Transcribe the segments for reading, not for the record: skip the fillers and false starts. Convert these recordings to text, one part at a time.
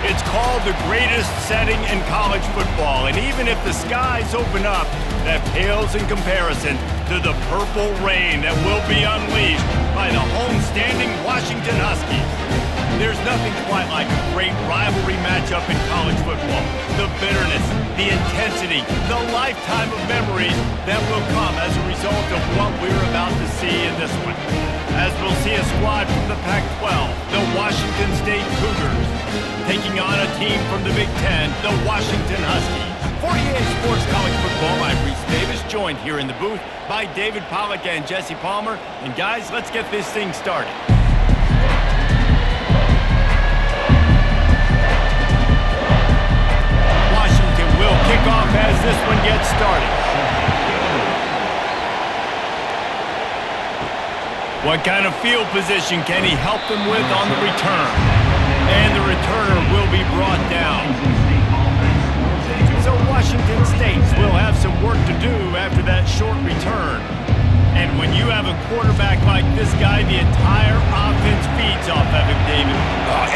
It's called the greatest setting in college football, and even if the skies open up, that pales in comparison to the purple rain that will be unleashed by the homestanding Washington Huskies. There's nothing quite like a great rivalry matchup in college football. The bitterness, the intensity, the lifetime of memories that will come as a result of what we're about to see in this one. As we'll see a squad from the Pac-12, the Washington State Cougars, taking on a team from the Big Ten, the Washington Huskies. 48 Sports College Football, I'm Reese Davis, joined here in the booth by David Pollack and Jesse Palmer. And guys, let's get this thing started. Washington will kick off as this one gets started. What kind of field position can he help them with on the return? And the returner will be brought down. So Washington State will have some work to do after that short return. And when you have a quarterback like this guy, the entire offense feeds off of him, David.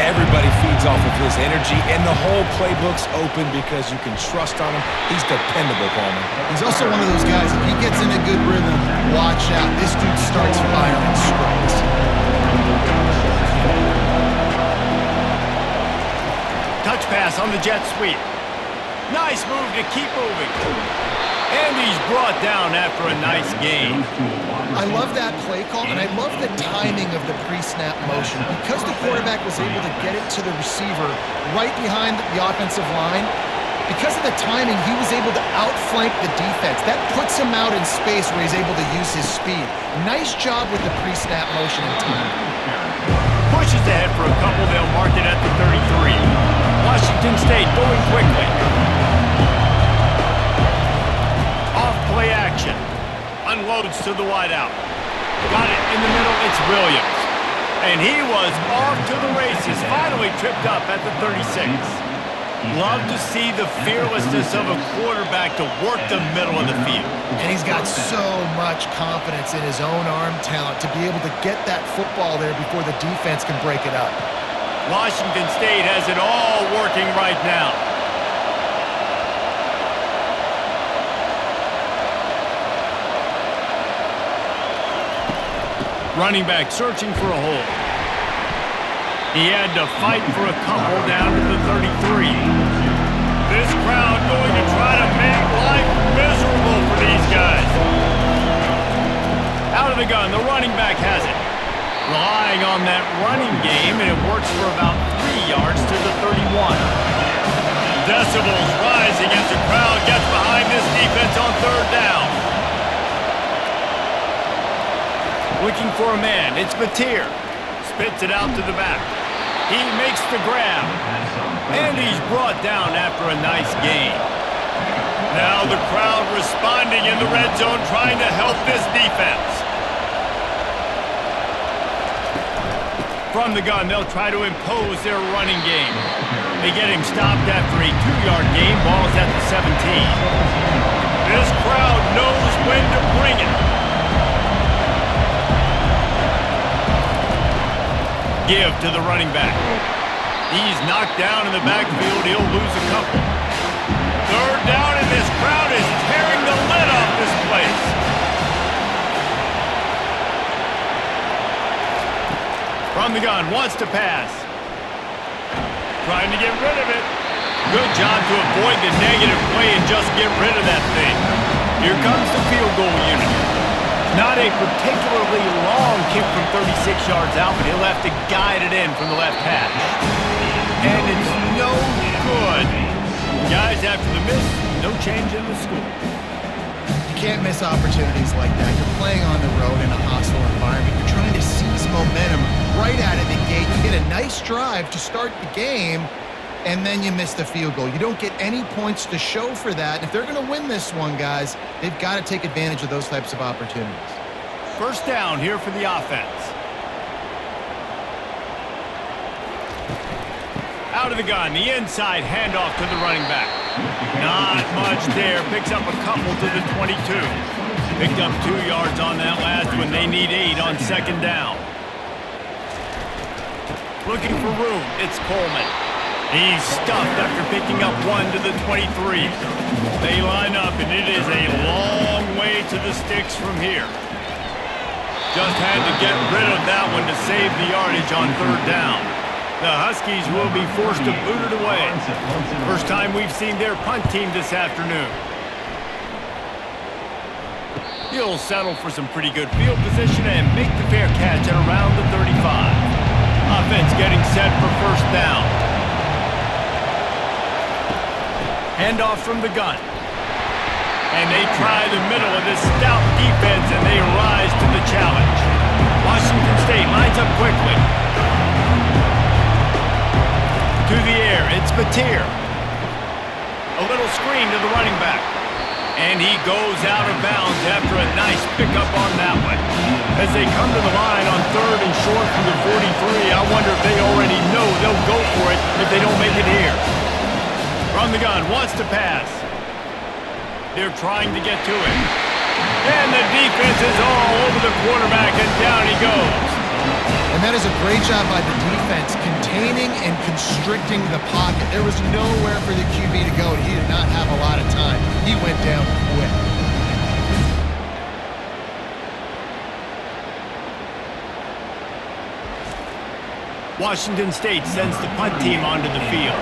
Everybody feeds off of his energy, and the whole playbook's open because you can trust on him. He's dependable, Palmer. He's also one of those guys, if he gets in a good rhythm, watch out. This dude starts firing strikes. Touch pass on the jet sweep. Nice move to keep moving. And he's brought down after a nice gain. I love that play call, and I love the timing of the pre-snap motion. Because the quarterback was able to get it to the receiver right behind the offensive line, because of the timing, he was able to outflank the defense. That puts him out in space where he's able to use his speed. Nice job with the pre-snap motion and timing. Pushes ahead for a couple. They'll mark it at the 33. Washington State going quickly. Off play action. Unloads to the wideout. Got it in the middle. It's Williams. And he was off to the races. Finally tripped up at the 36. Love to see the fearlessness of a quarterback to work the middle of the field. And he's got so much confidence in his own arm talent to be able to get that football there before the defense can break it up. Washington State has it all working right now. Running back searching for a hole. He had to fight for a couple down to the 33. This crowd going to try to make life miserable for these guys. Out of the gun, the running back has it. Relying on that running game, and it works for about 3 yards to the 31. Decibels rising as the crowd gets behind this defense on third down. Looking for a man, it's Mateer. Spits it out to the back. He makes the grab. And he's brought down after a nice gain. Now the crowd responding in the red zone, trying to help this defense. From the gun, they'll try to impose their running game. They get him stopped after a 2-yard gain. Ball's at the 17. This crowd knows when to bring it. Give to the running back. He's knocked down in the backfield. He'll lose a couple. Third down, and this crowd is tearing the lid off this place. From the gun, wants to pass. Trying to get rid of it. Good job to avoid the negative play and just get rid of that thing. Here comes the field goal unit. Not a particularly long kick from 36 yards out, but he'll have to guide it in from the left hash. And it's no good. Guys, after the miss, no change in the score. You can't miss opportunities like that. You're playing on the road in a hostile environment. You're trying to seize momentum right out of the gate. You get a nice drive to start the game, and then you miss the field goal. You don't get any points to show for that. If they're going to win this one, guys, they've got to take advantage of those types of opportunities. First down here for the offense. Out of the gun, the inside handoff to the running back. Not much there. Picks up a couple to the 22. Picked up 2 yards on that last one. They need 8 on second down. Looking for room. It's Coleman. He's stuffed after picking up 1 to the 23. They line up, and it is a long way to the sticks from here. Just had to get rid of that one to save the yardage on 3rd down. The Huskies will be forced to boot it away. First time we've seen their punt team this afternoon. He'll settle for some pretty good field position and make the fair catch at around the 35. Offense getting set for 1st down. Handoff from the gun. And they try the middle of this stout defense, and they rise to the challenge. Washington State lines up quickly. To the air, it's Batir. A little screen to the running back. And he goes out of bounds after a nice pickup on that one. As they come to the line on 3rd and short from the 43, I wonder if they already know they'll go for it if they don't make it here. From the gun, wants to pass. They're trying to get to it. And the defense is all over the quarterback, and down he goes. And that is a great job by the defense, containing and constricting the pocket. There was nowhere for the QB to go, and he did not have a lot of time. He went down quick. Washington State sends the punt team onto the field.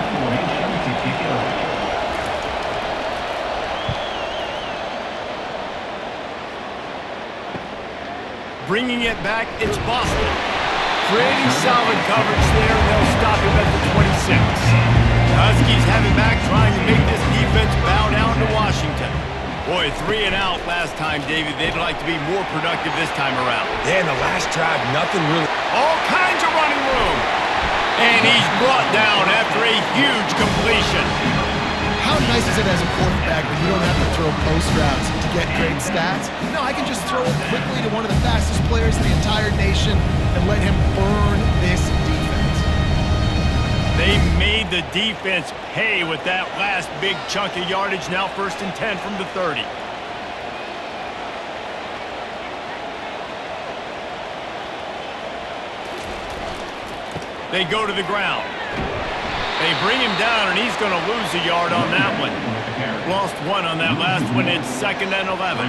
Bringing it back, it's Boston. Pretty solid coverage there, and they'll stop him at the 26. The Huskies have it back, trying to make this defense bow down to Washington. Boy, 3 and out last time, David. They'd like to be more productive this time around. Yeah, in the last drive, nothing really. All kinds of running room. And he's brought down after a huge completion. How nice is it as a quarterback when you don't have to throw post routes to get great stats? No, I can just throw it quickly to one of the fastest players in the entire nation and let him burn this defense. They made the defense pay with that last big chunk of yardage. Now 1st and 10 from the 30. They go to the ground. They bring him down, and he's going to lose a yard on that one. Lost 1 on that last one. It's 2nd and 11.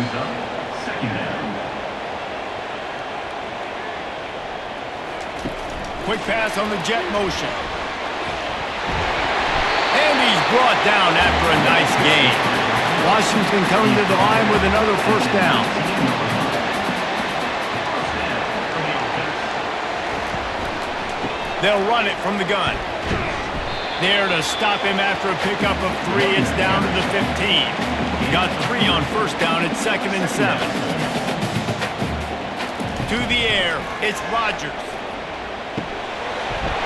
Quick pass on the jet motion. And he's brought down after a nice gain. Washington coming to the line with another 1st down. They'll run it from the gun. There to stop him after a pickup of 3. It's down to the 15. Got 3 on 1st down. It's 2nd and 7. To the air, it's Rodgers.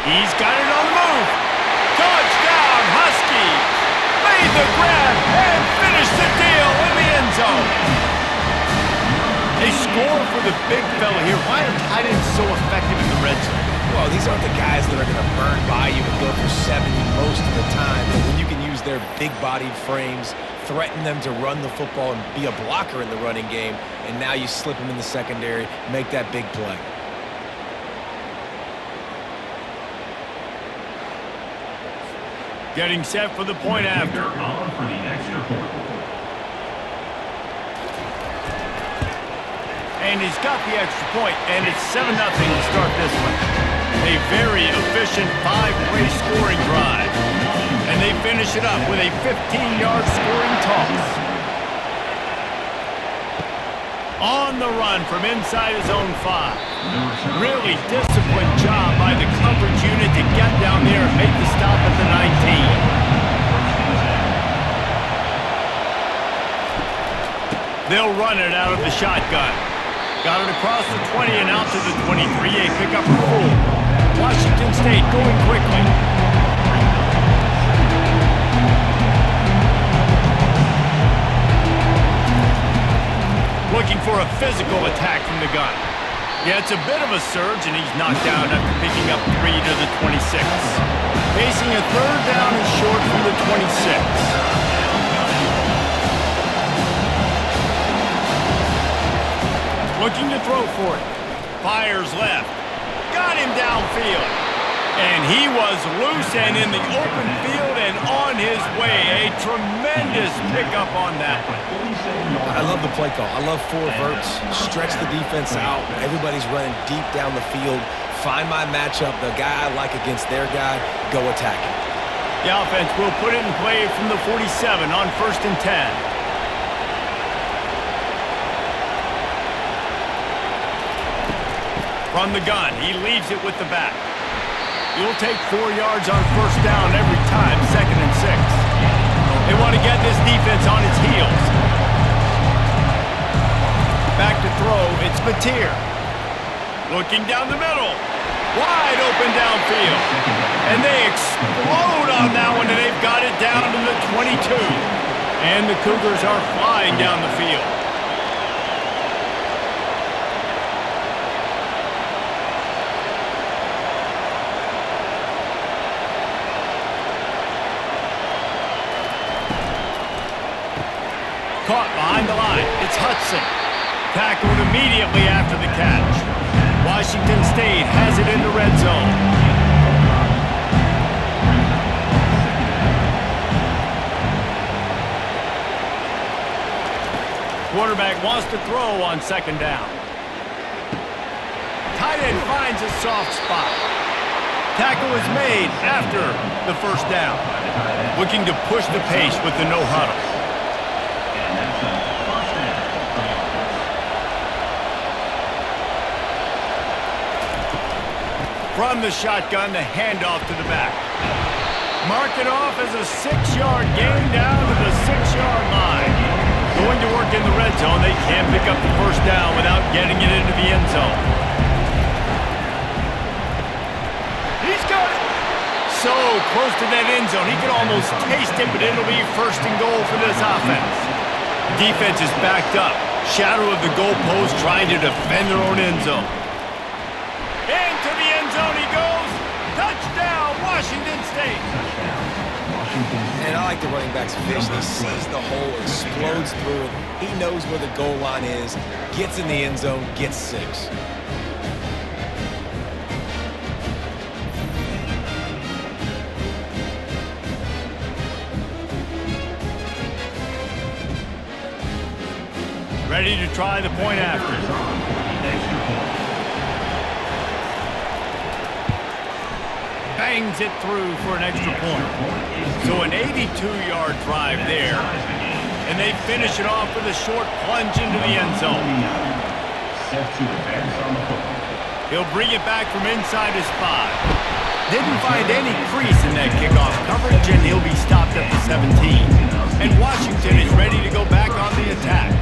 He's got it on the move. Touchdown, Huskies. Made the grab and finished the deal in the end zone. They score for the big fella here. Why are tight ends so effective in the red zone? Well, these aren't the guys that are going to burn by you and go for 70 most of the time. But when you can use their big-bodied frames, threaten them to run the football and be a blocker in the running game, and now you slip them in the secondary, make that big play. Getting set for the point after. And he's got the extra point, and it's 7-0 to start this one. A very efficient 5-play scoring drive. And they finish it up with a 15-yard scoring toss. On the run from inside his own 5. Really disciplined job by the coverage unit to get down there and make the stop at the 19. They'll run it out of the shotgun. Got it across the 20 and out to the 23. A pickup for 4. Washington State going quickly. Looking for a physical attack from the gun. Yeah, it's a bit of a surge, and he's knocked down after picking up 3 to the 26. Facing a 3rd down and short from the 26. Looking to throw for it. Fires left. Got him downfield. And he was loose and in the open field and on his way. A tremendous pickup on that one. I love the play call. I love 4 verts. Stretch the defense out. Everybody's running deep down the field. Find my matchup, the guy I like against their guy. Go attack him. The offense will put it in play from the 47 on 1st and 10. From the gun, he leaves it with the back. You'll take 4 yards on 1st down every time, 2nd and 6. They want to get this defense on its heels. Back to throw, it's Mateer. Looking down the middle. Wide open downfield. And they explode on that one, and they've got it down to the 22. And the Cougars are flying down the field. Caught behind the line. It's Hudson. Tackled immediately after the catch. Washington State has it in the red zone. Quarterback wants to throw on 2nd down. Tight end finds a soft spot. Tackle is made after the 1st down. Looking to push the pace with the no huddle. From the shotgun, the handoff to the back. Mark it off as a 6-yard gain down to the 6-yard line. Going to work in the red zone. They can't pick up the 1st down without getting it into the end zone. He's got it. So close to that end zone. He can almost taste it, but it'll be 1st and goal for this offense. Defense is backed up. Shadow of the goalpost trying to defend their own end zone. Into the end zone he goes. Touchdown, Washington State. And I like the running back's vision. He sees the hole, explodes through it. He knows where the goal line is, gets in the end zone, gets 6. Ready to try the point after. Bangs it through for an extra point. So an 82-yard drive there. And they finish it off with a short plunge into the end zone. He'll bring it back from inside his 5. Didn't find any crease in that kickoff coverage, and he'll be stopped at the 17. And Washington is ready to go back on the attack.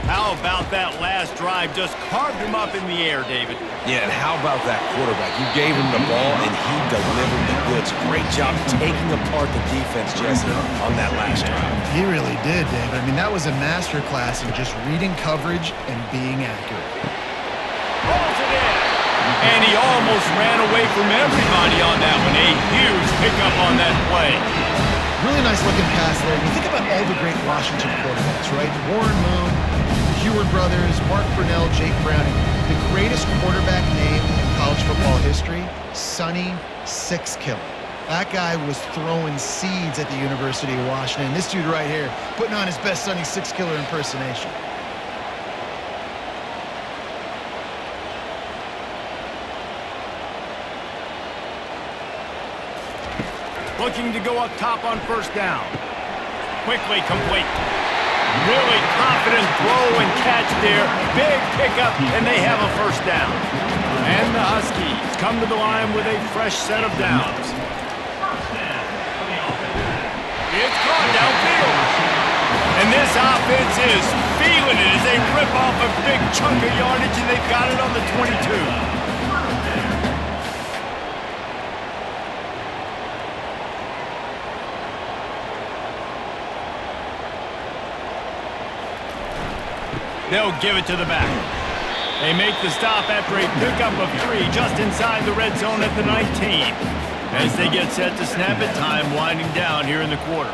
How about that last drive? Just carved him up in the air, David. Yeah, and how about that quarterback? You gave him the ball, and he delivered the goods. Great job taking apart the defense, Jesse, on that last drive. He really did, David. I mean, that was a masterclass in just reading coverage and being accurate. Rolls it in. And he almost ran away from everybody on that one. A huge pickup on that play. Really nice looking pass there. You think about all the great Washington quarterbacks, right? Warren Moon, Heward brothers, Mark Brunell, Jake Browning. The greatest quarterback name in college football history, Sonny Six Killer. That guy was throwing seeds at the University of Washington. This dude right here, putting on his best Sonny Six Killer impersonation. Looking to go up top on 1st down. Quickly complete. Really confident throw and catch there. Big pickup, and they have a 1st down. And the Huskies come to the line with a fresh set of downs. It's caught downfield. And this offense is feeling it as they rip off a big chunk of yardage, and they've got it on the 22. They'll give it to the back. They make the stop after a pickup of 3 just inside the red zone at the 19. As they get set to snap it, time winding down here in the quarter.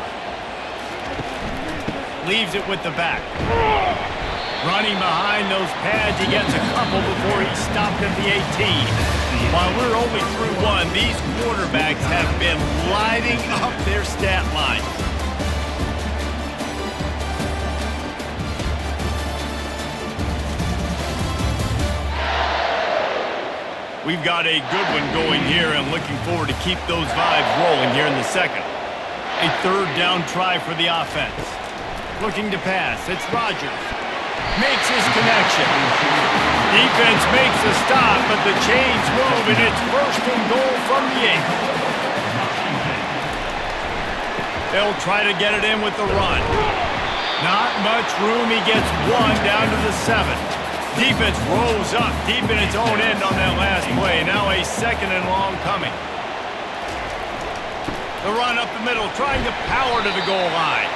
Leaves it with the back. Running behind those pads, he gets a couple before he's stopped at the 18. While we're only through one, these quarterbacks have been lighting up their stat line. We've got a good one going here and looking forward to keep those vibes rolling here in the second. A third down try for the offense. Looking to pass. It's Rodgers. Makes his connection. Defense makes a stop, but the chains move, and it's first and goal from the 8. They'll try to get it in with the run. Not much room. He gets one down to the 7. Defense rolls up deep in its own end on that last play. Now a second and long coming. The run up the middle, trying to power to the goal line.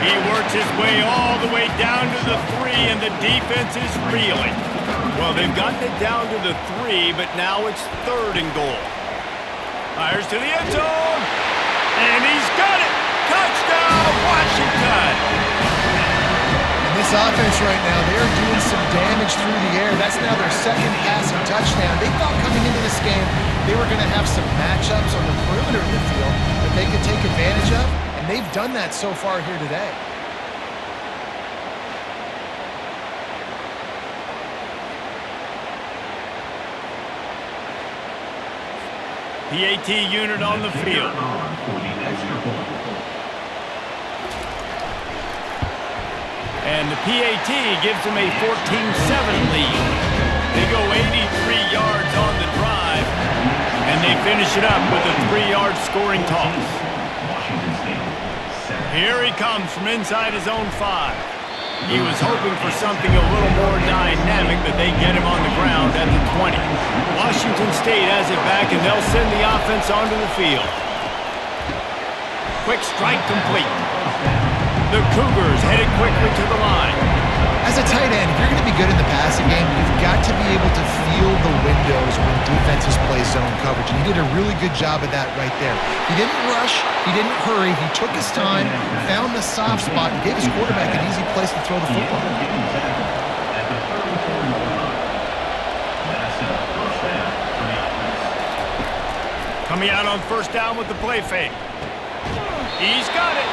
He works his way all the way down to the 3, and the defense is reeling. Well, they've gotten it down to the 3, but now it's third and goal. Fires to the end zone, and he's got it! Touchdown, Washington! This offense right now, they're doing some damage through the air. That's now their second passing touchdown. They thought coming into this game they were going to have some matchups on the perimeter of the field that they could take advantage of, and they've done that so far here today. PAT unit on the field. And the PAT gives them a 14-7 lead. They go 83 yards on the drive, and they finish it up with a 3-yard scoring toss. Here he comes from inside his own 5. He was hoping for something a little more dynamic, but they get him on the ground at the 20. Washington State has it back, and they'll send the offense onto the field. Quick strike complete. The Cougars headed quickly to the line. As a tight end, if you're going to be good in the passing game, you've got to be able to feel the windows when defenses play zone coverage. And he did a really good job of that right there. He didn't rush. He didn't hurry. He took his time, found the soft spot, and gave his quarterback an easy place to throw the football. Coming out on first down with the play fake. He's got it.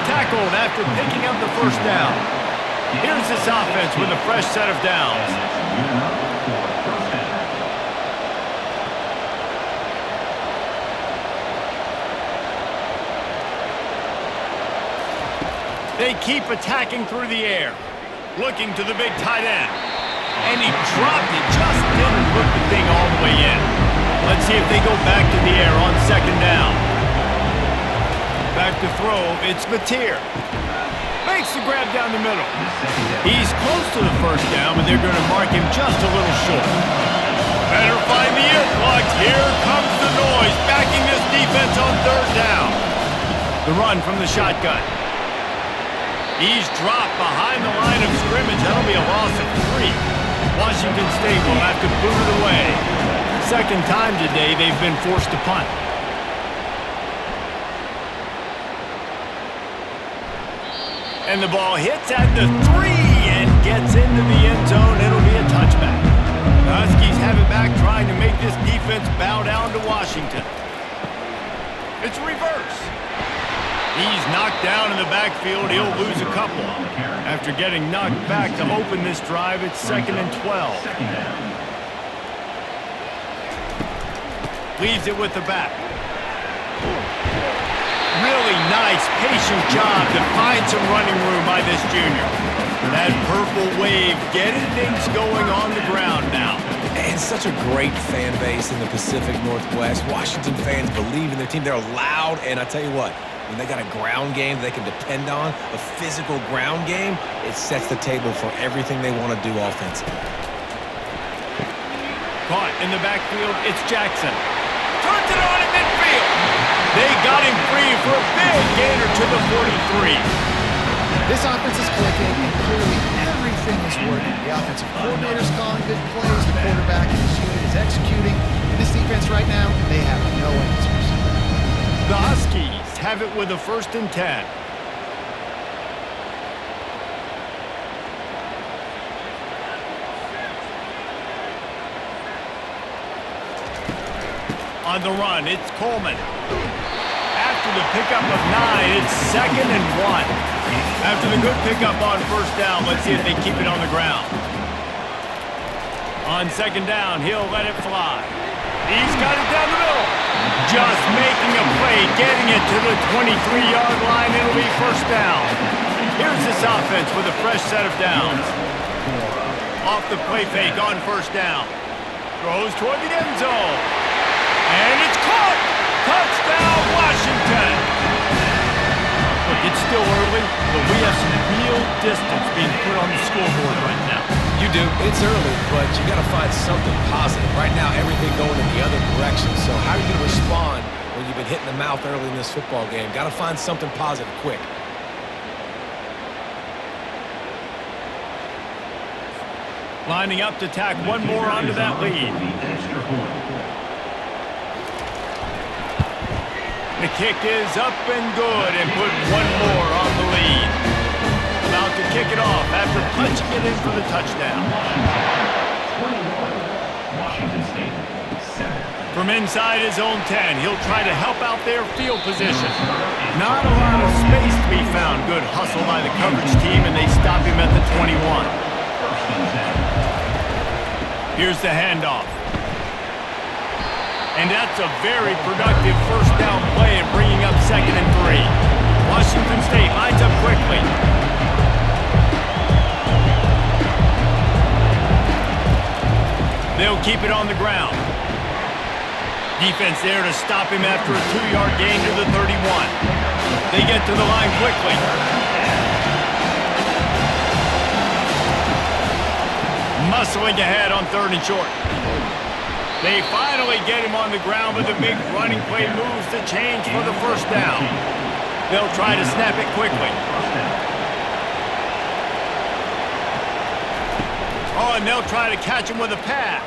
Tackled after picking up the first down. Here's this offense with a fresh set of downs. They keep attacking through the air. Looking to the big tight end. And he dropped it. Just didn't put the thing all the way in. Let's see if they go back to the air on second down. Back to throw, it's Mateer. Makes the grab down the middle. He's close to the first down, but they're going to mark him just a little short. Better find the earplugs. Here comes the noise, backing this defense on third down. The run from the shotgun. He's dropped behind the line of scrimmage. That'll be a loss of 3. Washington State will have to boot it away. Second time today they've been forced to punt. And the ball hits at the 3 and gets into the end zone. It'll be a touchback. The Huskies have it back, trying to make this defense bow down to Washington. It's reverse. He's knocked down in the backfield. He'll lose a couple. After getting knocked back to open this drive, it's 2nd and 12. Leaves it with the back. Really nice, patient job to find some running room by this junior. That purple wave getting things going on the ground now. And such a great fan base in the Pacific Northwest. Washington fans believe in their team. They're loud, and I tell you what, when they got a ground game they can depend on, a physical ground game, it sets the table for everything they want to do offensively. Caught in the backfield, it's Jackson. Turns it on in midfield. They got him free for a big gainer to the 43. This offense is clicking, and clearly everything is working. The offensive coordinator's calling good plays. The quarterback in this unit is executing. This defense right now, they have no answers. The Huskies have it with a 1st and 10. On the run, it's Coleman. After the pickup of 9, it's 2nd and 1. After the good pickup on first down, let's see if they keep it on the ground. On 2nd down, he'll let it fly. He's got it down the middle. Just making a play, getting it to the 23-yard line. It'll be first down. Here's this offense with a fresh set of downs. Off the play fake on first down. Throws toward the end zone. And it's caught! Touchdown, Washington! Look, it's still early, but we have some real distance being put on the scoreboard right now. You do. It's early, but you got to find something positive. Right now, everything going in the other direction. So how are you going to respond when you've been hit in the mouth early in this football game? Got to find something positive quick. Lining up to tack one more onto that lead. The kick is up and good and put one more on the lead. About to kick it off after punching it in for the touchdown. Washington State, 7. From inside his own 10, he'll try to help out their field position. Not a lot of space to be found. Good hustle by the coverage team, and they stop him at the 21. Here's the handoff. And that's a very productive first down play and bringing up 2nd and 3. Washington State lines up quickly. They'll keep it on the ground. Defense there to stop him after a 2-yard gain to the 31. They get to the line quickly. Muscling ahead on 3rd and short. They finally get him on the ground, but the big running play moves the change for the first down. They'll try to snap it quickly. Oh, and they'll try to catch him with a pass.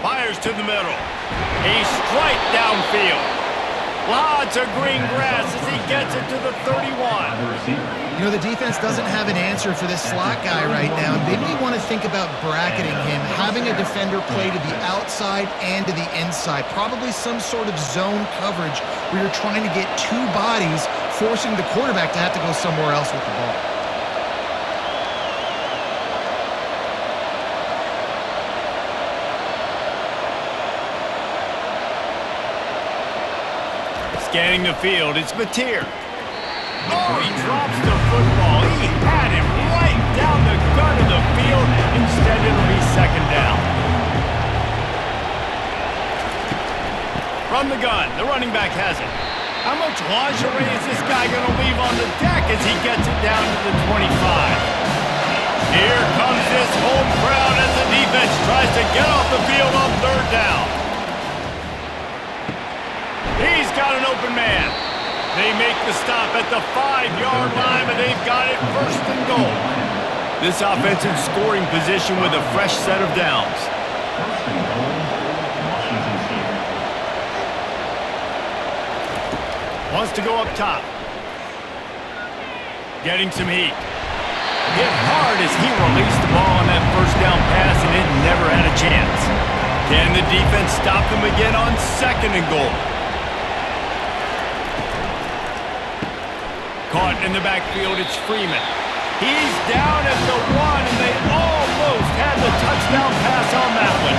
Fires to the middle. A strike downfield. Lots of green grass as he gets it to the 31. You know, the defense doesn't have an answer for this slot guy right now. They may want to think about bracketing him, having a defender play to the outside and to the inside. Probably some sort of zone coverage where you're trying to get two bodies, forcing the quarterback to have to go somewhere else with the ball. Scanning the field, it's Mateer. Oh, he drops the football. He had him right down the gut of the field. Instead, it'll be 2nd down. From the gun, the running back has it. How much lingerie is this guy going to leave on the deck as he gets it down to the 25? Here comes this home crowd as the defense tries to get off the field on 3rd down. He's got an open man. They make the stop at the 5-yard line, but they've got it 1st and goal. This offense in scoring position with a fresh set of downs. Wants to go up top. Getting some heat. Hit hard as he released the ball on that first down pass, and it never had a chance. Can the defense stop them again on 2nd and goal? Caught in the backfield, it's Freeman. He's down at the 1, and they almost had the touchdown pass on that one.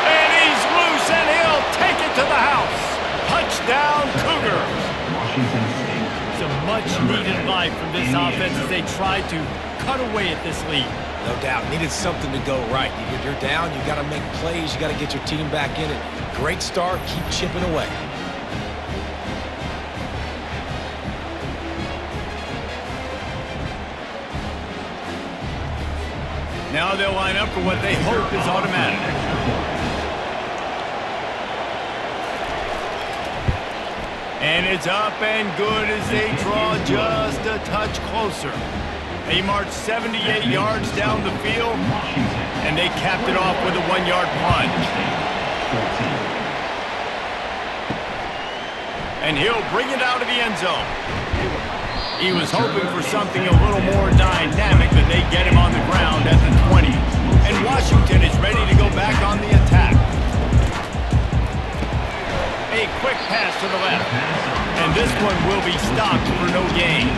And he's loose, and he'll take it to the house. Touchdown, Cougars. It's a much-needed life from this offense as they try to cut away at this lead. No doubt. Needed something to go right. You're down, you got to make plays, you got to get your team back in it. Great start, keep chipping away. Now they'll line up for what they hope is automatic. And it's up and good as they draw just a touch closer. They marched 78 yards down the field, and they capped it off with a 1-yard plunge. And he'll bring it out of the end zone. He was hoping for something a little more dynamic, but they get him on the ground at the 20. and Washington is ready to go back on the attack. A quick pass to the left, and this one will be stopped for no gain.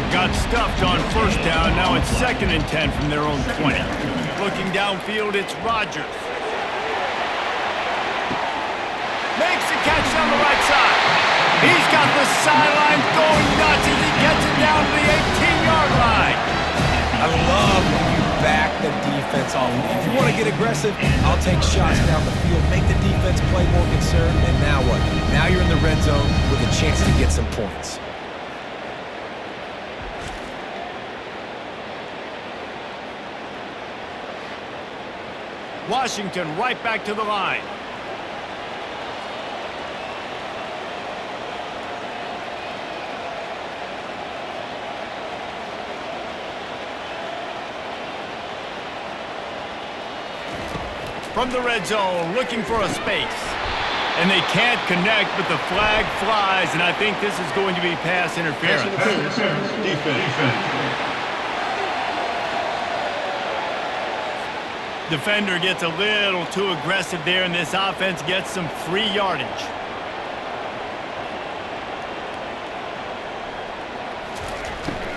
Got stuffed on first down, now it's 2nd and 10 from their own 20. Looking downfield, it's Rodgers. Makes the catch down the right side. He's got the sideline going nuts as he gets it down to the 18-yard line. I love when you back the defense off. If you want to get aggressive, I'll take shots down the field, make the defense play more concerned, and now what? Now you're in the red zone with a chance to get some points. Washington right back to the line. From the red zone, looking for a space. And they can't connect, but the flag flies, and I think this is going to be pass interference. Defender gets a little too aggressive there, and this offense gets some free yardage.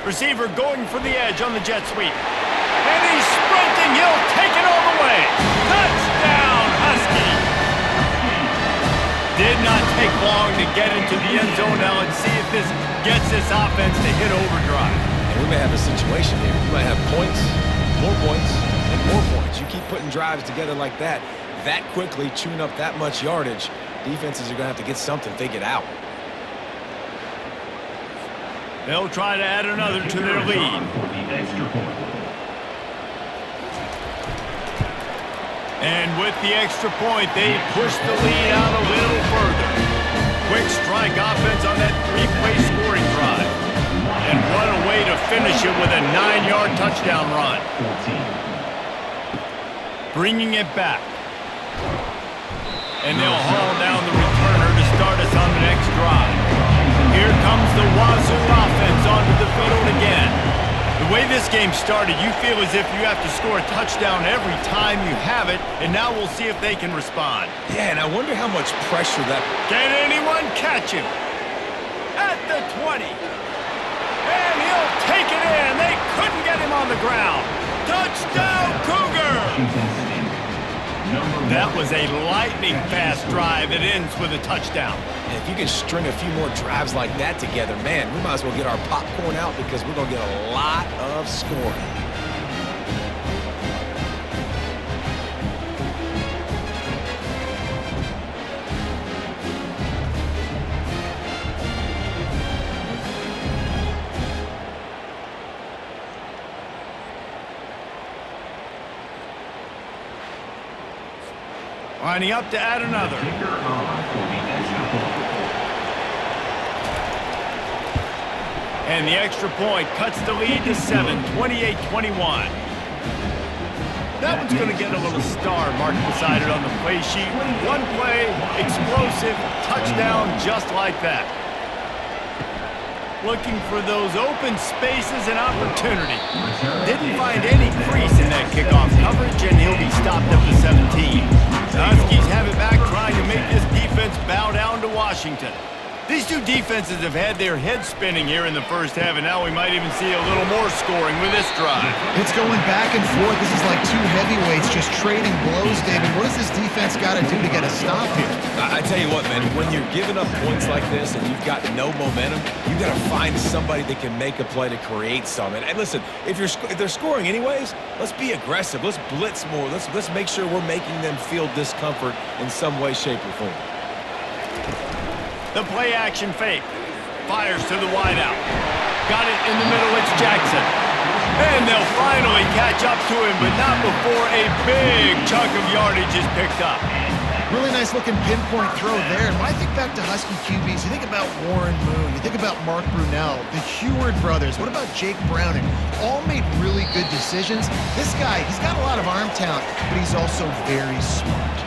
Receiver going for the edge on the jet sweep. And he's sprinting. He'll take it all the way. Touchdown, Huskies. Did not take long to get into the end zone. Now let's see if this gets this offense to hit overdrive. And we may have a situation here. We might have points, more points, and more points. You keep putting drives together like that quickly, chewing up that much yardage, defenses are going to have to get something figured out. They'll try to add another to their lead. And with the extra point, they push the lead out a little further. Quick strike offense on that 3-play scoring drive. And what a way to finish it with a 9-yard touchdown run. Bringing it back. And they'll haul down the returner to start us on the next drive. Here comes the Wazoo offense onto the field again. The way this game started, you feel as if you have to score a touchdown every time you have it, and now we'll see if they can respond. Yeah, and I wonder how much pressure that... Can anyone catch him? At the 20. And he'll take it in. They couldn't get him on the ground. Touchdown, Cougars! That was a lightning-fast drive that ends with a touchdown. And if you can string a few more drives like that together, man, we might as well get our popcorn out because we're going to get a lot of scoring. Lining up to add another. And the extra point cuts the lead to 7, 28-21. That one's going to get a little star marked beside it on the play sheet. One play, explosive, touchdown just like that. Looking for those open spaces and opportunity. Didn't find any crease in that kickoff coverage, and he'll be stopped up to 17. The Huskies have it back, trying to make this defense bow down to Washington. These two defenses have had their heads spinning here in the first half, and now we might even see a little more scoring with this drive. It's going back and forth. This is like two heavyweights just trading blows, David. What does this defense got to do to get a stop here? I tell you what, man, when you're giving up points like this and you've got no momentum, you got to find somebody that can make a play to create some. And listen, if they're scoring anyways, let's be aggressive. Let's blitz more. Let's make sure we're making them feel discomfort in some way, shape, or form. The play action fake. Fires to the wideout. Got it in the middle, it's Jackson. And they'll finally catch up to him, but not before a big chunk of yardage is picked up. Really nice looking pinpoint throw there. And when I think back to Husky QBs, you think about Warren Moon, you think about Mark Brunell, the Heward brothers, what about Jake Browning? All made really good decisions. This guy, he's got a lot of arm talent, but he's also very smart.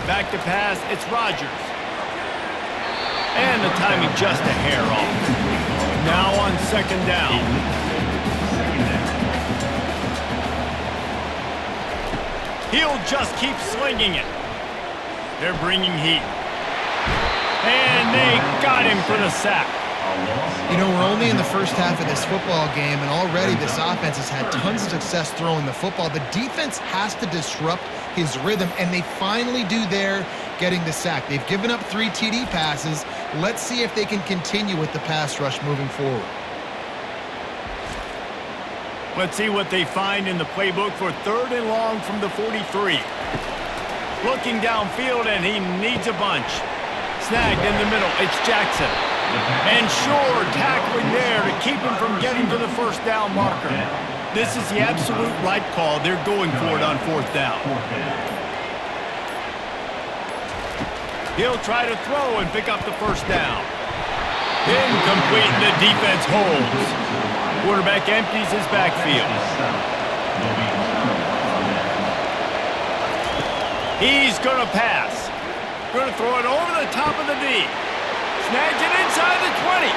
Back to pass, it's Rodgers. And the timing just a hair off. Now on second down. He'll just keep slinging it. They're bringing heat. And they got him for the sack. You know, we're only in the first half of this football game, and already this offense has had tons of success throwing the football. The defense has to disrupt his rhythm, and they finally do there, getting the sack. They've given up 3 TD passes. Let's see if they can continue with the pass rush moving forward. Let's see what they find in the playbook for 3rd and long from the 43. Looking downfield, and he needs a bunch. Snagged in the middle. It's Jackson. And sure, tackling there to keep him from getting to the first down marker. This is the absolute right call. They're going for it on 4th down. He'll try to throw and pick up the first down. Incomplete, and the defense holds. Quarterback empties his backfield. He's going to pass. Going to throw it over the top of the D. Snags it inside the 20.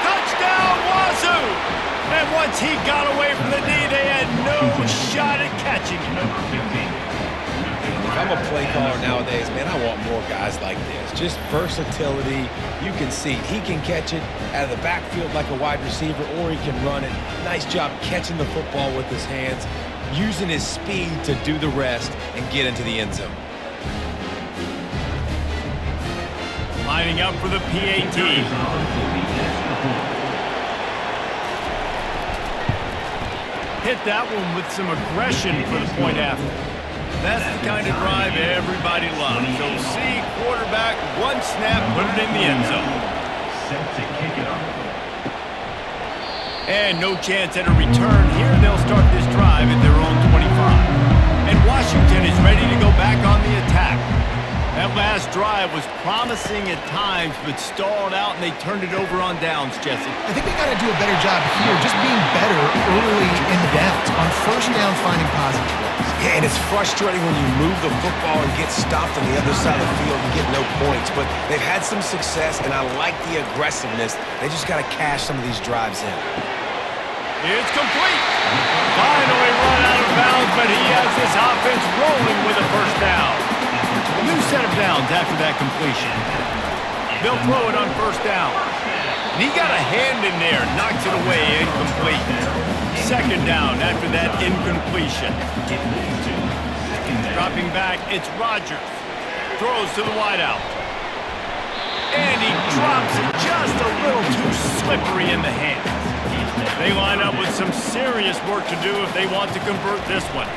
Touchdown, Wazoo! And once he got away from the D, they had no shot at catching him. If I'm a play caller nowadays, man, I want more guys like this. Just versatility. You can see he can catch it out of the backfield like a wide receiver, or he can run it. Nice job catching the football with his hands, using his speed to do the rest and get into the end zone. Lining up for the PAT. Hit that one with some aggression for the point after. That's the kind of drive everybody loves. So see quarterback, one snap, put it in the end zone. Set to kick it off. And no chance at a return here. They'll start this drive at their own 25. And Washington is ready to go back on the attack. That last drive was promising at times, but stalled out, and they turned it over on downs, Jesse. I think they got to do a better job here, just being better early in the downs. On first down, finding positive plays. Yeah, and it's frustrating when you move the football and get stopped on the other side of the field and get no points. But they've had some success, and I like the aggressiveness. They just got to cash some of these drives in. It's complete. Finally run out of bounds, but he has this offense rolling with a first down. A new set of downs after that completion. They'll throw it on first down. And he got a hand in there, knocks it away, incomplete. Second down after that incompletion. Dropping back, it's Rodgers. Throws to the wideout. And he drops it just a little too slippery in the hands. They line up with some serious work to do if they want to convert this one.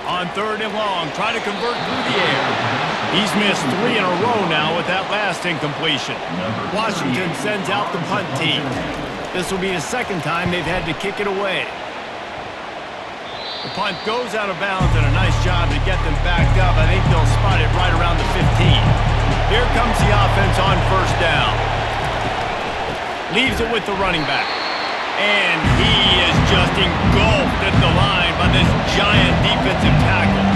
On 3rd and long, trying to convert through the air. He's missed 3 in a row now with that last incompletion. Washington sends out the punt team. This will be the second time they've had to kick it away. The punt goes out of bounds, and a nice job to get them backed up. I think they'll spot it right around the 15. Here comes the offense on first down. Leaves it with the running back. And he is just engulfed at the line by this giant defensive tackle.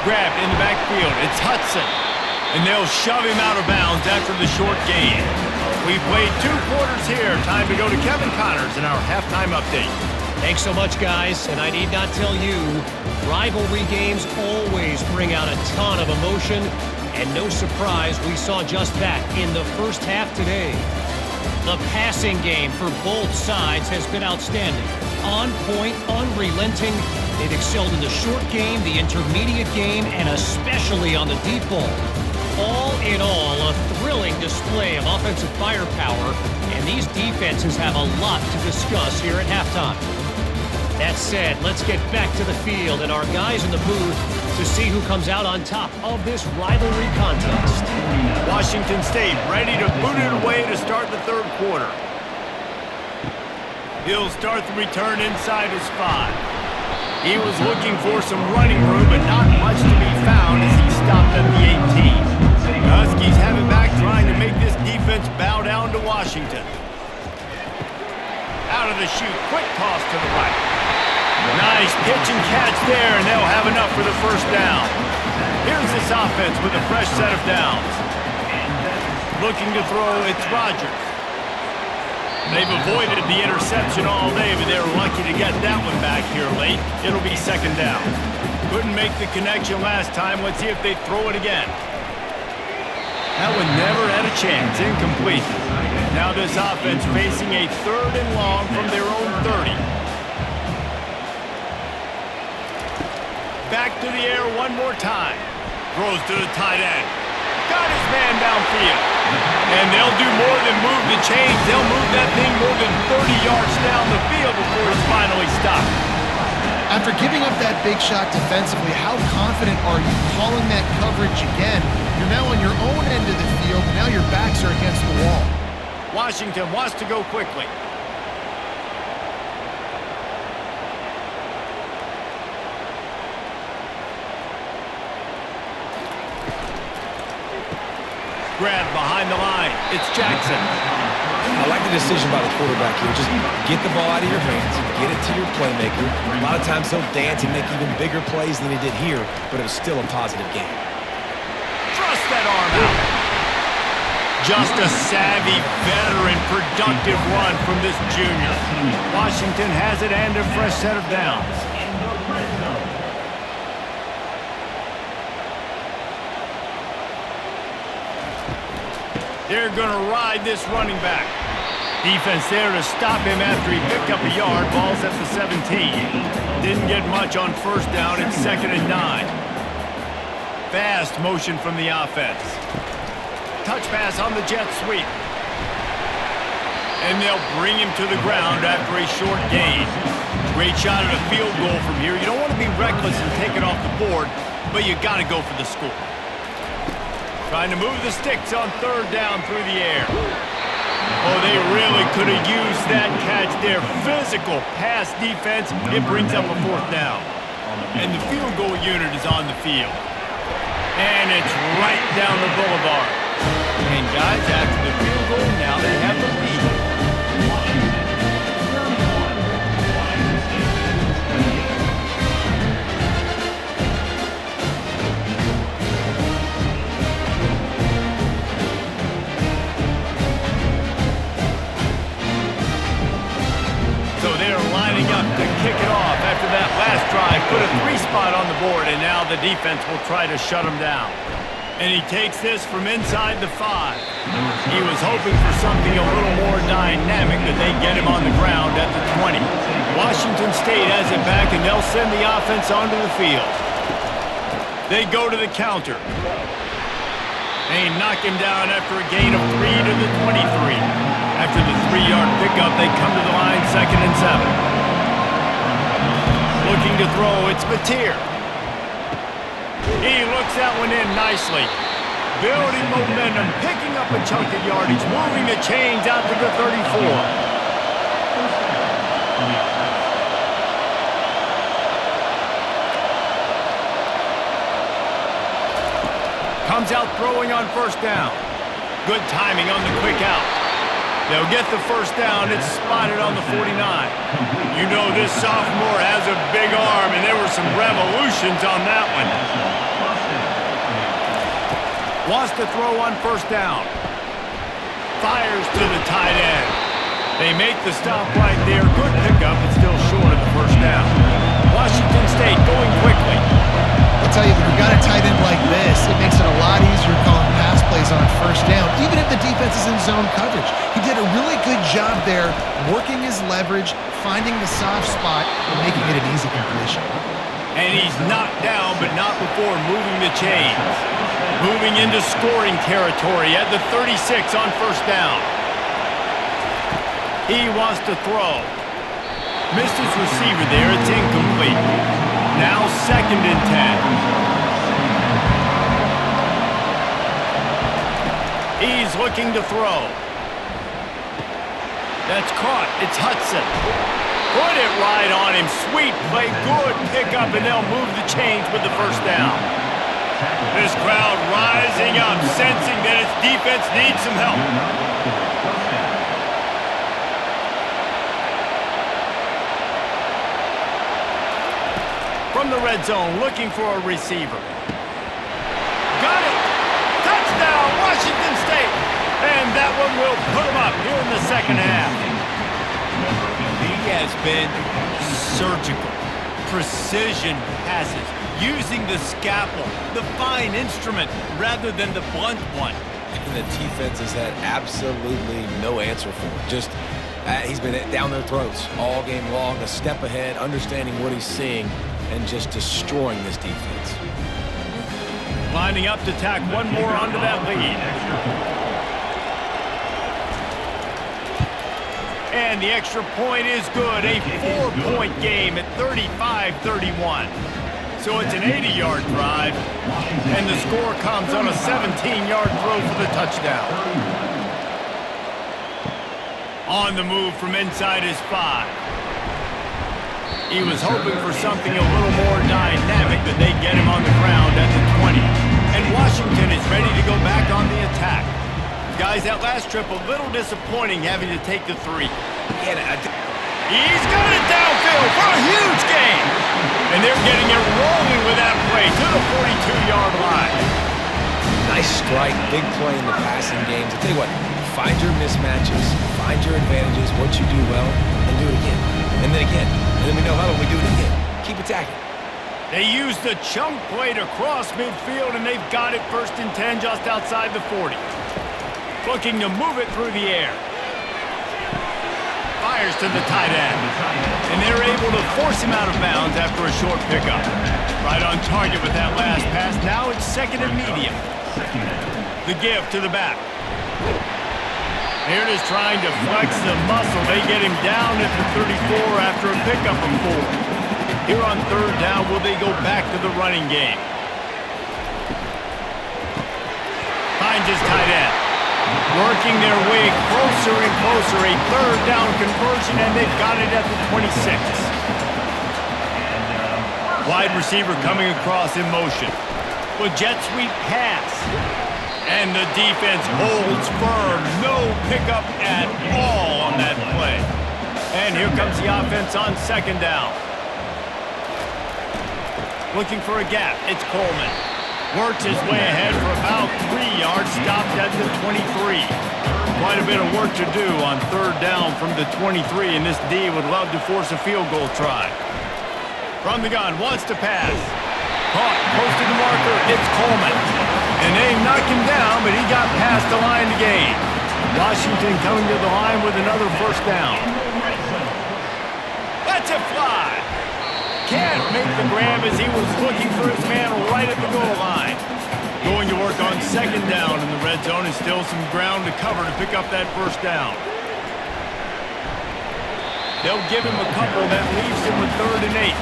Grabbed in the backfield. It's Hudson. And they'll shove him out of bounds after the short gain. We've played 2 quarters here. Time to go to Kevin Connors in our halftime update. Thanks so much, guys. And I need not tell you, rivalry games always bring out a ton of emotion. And no surprise, we saw just that in the first half today. The passing game for both sides has been outstanding. On point, unrelenting. They've excelled in the short game, the intermediate game, and especially on the deep ball. All in all, a thrilling display of offensive firepower, and these defenses have a lot to discuss here at halftime. That said, let's get back to the field and our guys in the booth to see who comes out on top of this rivalry contest. Washington State ready to boot it away to start the 3rd quarter. He'll start the return inside his 5. He was looking for some running room, but not much to be found as he stopped at the 18. The Huskies have it back, trying to make this defense bow down to Washington. Out of the chute, quick toss to the right. Nice pitch and catch there, and they'll have enough for the first down. Here's this offense with a fresh set of downs. Looking to throw, it's Rodgers. They've avoided the interception all day, but they were lucky to get that one back here late. It'll be second down. Couldn't make the connection last time. Let's see if they throw it again. That one never had a chance. Incomplete. Now this offense facing a 3rd and long from their own 30. Back to the air one more time. Throws to the tight end. Got his man downfield. And they'll do more than move the chains. They'll move that thing more than 30 yards down the field before it's finally stopped. After giving up that big shot defensively, how confident are you calling that coverage again? You're now on your own end of the field. Now your backs are against the wall. Washington wants to go quickly. Grab behind the line. It's Jackson. I like the decision by the quarterback here. Just get the ball out of your hands, get it to your playmaker. A lot of times he'll dance and make even bigger plays than he did here, but it was still a positive game. Thrust that arm out. Just a savvy, veteran, productive run from this junior. Washington has it and a fresh set of downs. They're going to ride this running back. Defense there to stop him after he picked up a yard. Ball's at the 17. Didn't get much on first down. It's 2nd and 9. Fast motion from the offense. Touch pass on the jet sweep. And they'll bring him to the ground after a short gain. Great shot at a field goal from here. You don't want to be reckless and take it off the board, but you got to go for the score. Trying to move the sticks on 3rd down through the air. Oh, they really could have used that catch there. Physical pass defense. It brings up a 4th down. And the field goal unit is on the field. And it's right down the boulevard. And guys, after the field goal, now they have the lead. So they're lining up to kick it off after that last drive. Put a 3-spot on the board, and now the defense will try to shut them down. And he takes this from inside the 5. He was hoping for something a little more dynamic, but they get him on the ground at the 20. Washington State has it back, and they'll send the offense onto the field. They go to the counter. They knock him down after a gain of 3 to the 23. After the 3-yard pickup, they come to the line 2nd and 7. Looking to throw, it's Mateer. He looks that one in nicely. Building momentum, picking up a chunk of yardage, moving the chains out to the 34. Comes out throwing on 1st down. Good timing on the quick out. They'll get the 1st down. It's spotted on the 49. You know this sophomore has a big arm, and there were some revolutions on that one. Wants to throw on 1st down. Fires to the tight end. They make the stop right there. Good pickup, but still short of the 1st down. Washington State going quickly. I'll tell you, when you've got a tight end like this, it makes it a lot easier calling pass plays on 1st down, even if the defense is in zone coverage. He did a really good job there, working his leverage, finding the soft spot, and making it an easy completion. And he's knocked down, but not before moving the chains. Moving into scoring territory at the 36 on 1st down. He wants to throw. Missed his receiver there. It's incomplete. Now 2nd and 10. He's looking to throw. That's caught. It's Hudson. Put it right on him. Sweet play. Good pickup, and they'll move the chains with the 1st down. This crowd rising up, sensing that its defense needs some help. From the red zone, looking for a receiver. Got it! Touchdown, Washington State! And that one will put him up here in the second half. He has been surgical. Precision passes, using the scalpel, the fine instrument, rather than the blunt one. And the defense has had absolutely no answer for him. Just, he's been down their throats all game long, a step ahead, understanding what he's seeing, and just destroying this defense. Lining up to tack one more onto that lead. And the extra point is good. A 4-point game at 35-31. So it's an 80-yard drive, and the score comes on a 17-yard throw for the touchdown. On the move from inside his 5. He was hoping for something a little more dynamic, but they get him on the ground at the 20. And Washington is ready to go back on the attack. Guys, that last trip a little disappointing having to take the 3. He's got it downfield for a huge gain. And they're getting it rolling with that play to the 42-yard line. Nice strike, big play in the passing games. I tell you what, find your mismatches, find your advantages, what you do well, and do it again. And then again. And then we know how we do it again. Keep attacking. They use the chunk play to cross midfield, and they've got it 1st and 10 just outside the 40. Looking to move it through the air. Fires to the tight end. And they're able to force him out of bounds after a short pickup. Right on target with that last pass. Now it's 2nd and medium. The give to the back. Here it is trying to flex the muscle. They get him down at the 34 after a pickup of 4. Here on 3rd down, will they go back to the running game? Finds his tight end. Working their way closer and closer. A 3rd down conversion, and they've got it at the 26. Wide receiver coming across in motion. With jet sweep pass. And the defense holds firm. No pickup at all on that play. And here comes the offense on 2nd down. Looking for a gap. It's Coleman. Works his way ahead for about 3 yards. Stopped at the 23. Quite a bit of work to do on 3rd down from the 23. And this D would love to force a field goal try. From the gun. Wants to pass. Caught. Close to the marker. It's Coleman. And they knocked him down, but he got past the line to gain. Washington coming to the line with another 1st down. Let's it fly. Can't make the grab as he was looking for his man right at the goal line. Going to work on 2nd down in the red zone, and still some ground to cover to pick up that 1st down. They'll give him a couple that leaves him with 3rd and 8.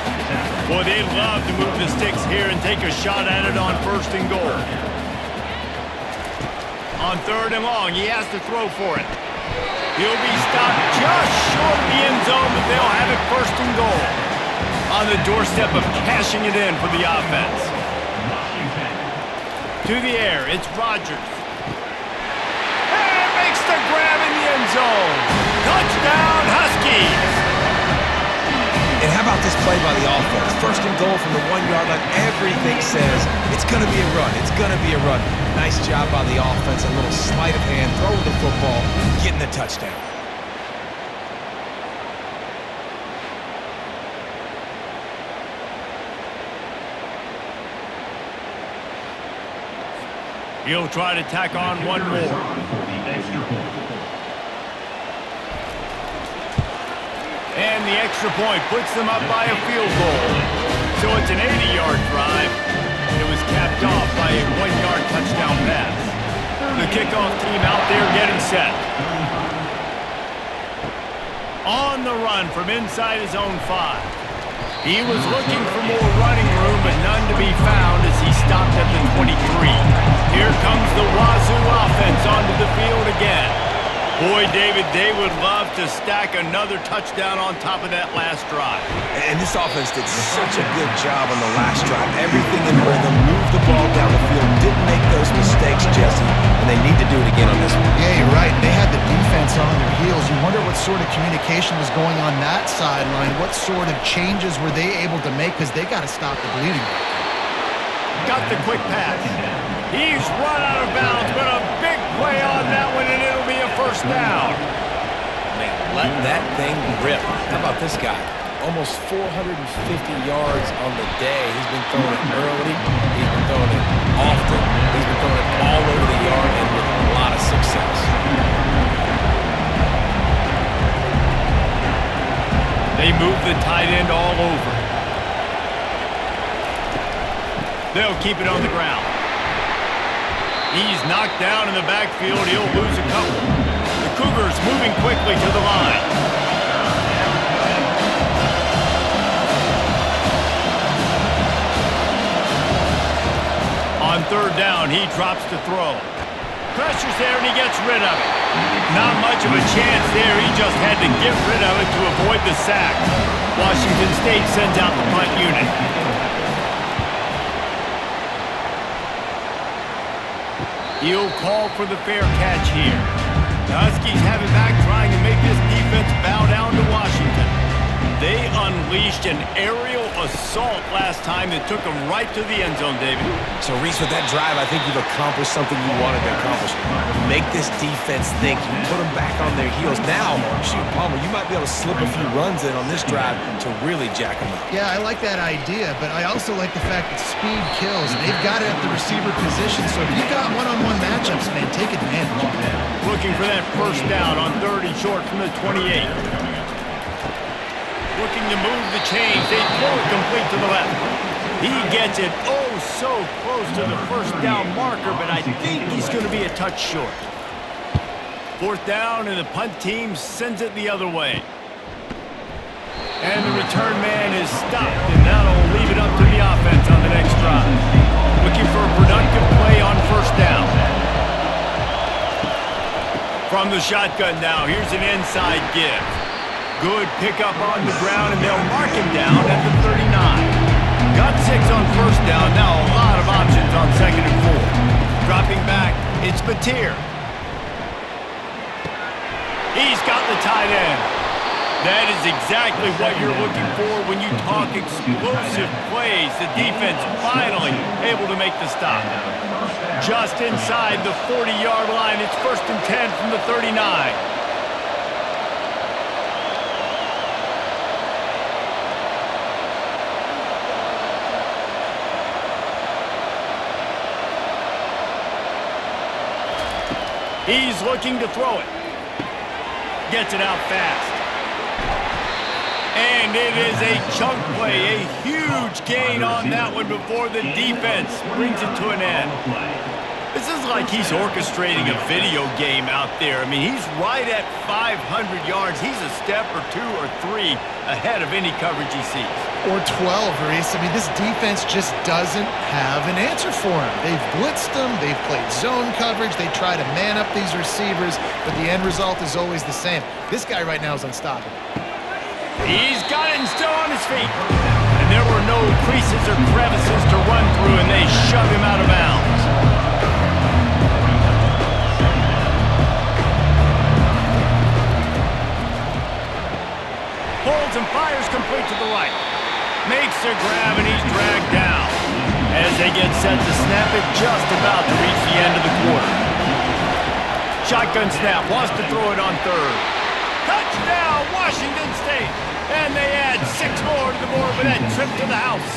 Boy, they'd love to move the sticks here and take a shot at it on 1st and goal. On 3rd and long, he has to throw for it. He'll be stopped just short of the end zone, but they'll have it 1st and goal. On the doorstep of cashing it in for the offense. To the air, it's Rodgers. And makes the grab in the end zone. Touchdown, Huskies! And how about this play by the offense? 1st and goal from the 1-yard line. Everything says it's going to be a run. It's going to be a run. Nice job by the offense. A little sleight of hand, throwing the football, getting the touchdown. He'll try to tack on one more. And the extra point puts them up by a field goal. So it's an 80-yard drive. It was capped off by a 1-yard touchdown pass. The kickoff team out there getting set. On the run from inside his own 5. He was looking for more running room, but none to be found as he stopped at the 23. Here comes the Wazoo offense onto the field again. Boy, David, they would love to stack another touchdown on top of that last drive. And this offense did such a good job on the last drive. Everything in rhythm, moved the ball down the field, didn't make those mistakes, Jesse, and they need to do it again on this one. Yeah, you're right. They had the defense on their heels. You wonder what sort of communication was going on that sideline. What sort of changes were they able to make, because they got to stop the bleeding. Got the quick pass. He's run out of bounds, but a big play on that one, and it'll be a first down. Man, let that thing rip. How about this guy? Almost 450 yards on the day. He's been throwing it early. He's been throwing it often. He's been throwing it all over the yard and with a lot of success. They move the tight end all over. They'll keep it on the ground. He's knocked down in the backfield. He'll lose a couple. The Cougars moving quickly to the line. On third down, he drops to throw. Pressure's there, and he gets rid of it. Not much of a chance there. He just had to get rid of it to avoid the sack. Washington State sends out the punt unit. He'll call for the fair catch here. The Huskies have it back, trying to make this defense bow down to Washington. They unleashed an aerial assault last time that took them right to the end zone, David. So, Reese, with that drive, I think you've accomplished something you wanted to accomplish. Make this defense think. You put them back on their heels. Now, shoot, Palmer, you might be able to slip a few runs in on this drive to really jack them up. Yeah, I like that idea, but I also like the fact that speed kills. They've got it at the receiver position, so if you've got one-on-one matchups, man, take advantage. Looking for that first down on 3rd and short from the 28. Looking to move the chains. They throw it complete to the left. He gets it oh so close to the first down marker, but I think he's going to be a touch short. 4th down, and the punt team sends it the other way. And the return man is stopped, and that'll leave it up to the offense on the next drive. Looking for a productive play on 1st down. From the shotgun now, here's an inside give. Good pickup on the ground, and they'll mark him down at the 39. Got 6 on 1st down. Now a lot of options on 2nd and 4. Dropping back, it's Mateer. He's got the tight end. That is exactly what you're looking for when you talk explosive plays. The defense finally able to make the stop. Just inside the 40-yard line, it's 1st and 10 from the 39. He's looking to throw it. Gets it out fast. And it is a chunk play, a huge gain on that one before the defense brings it to an end. This is like he's orchestrating a video game out there. I mean, he's right at 500 yards. He's a step or 2 or 3 ahead of any coverage he sees. Or 12, Reese. I mean, this defense just doesn't have an answer for him. They've blitzed him. They've played zone coverage. They try to man up these receivers, but the end result is always the same. This guy right now is unstoppable. He's got it and still on his feet. And there were no creases or crevices to run through, and they shove him out of bounds. Holds and fires complete to the right. Makes a grab, and he's dragged down. As they get set to snap it, just about to reach the end of the quarter. Shotgun snap, wants to throw it on 3rd. Touchdown, Washington State! And they add 6 more to the board with that trip to the house.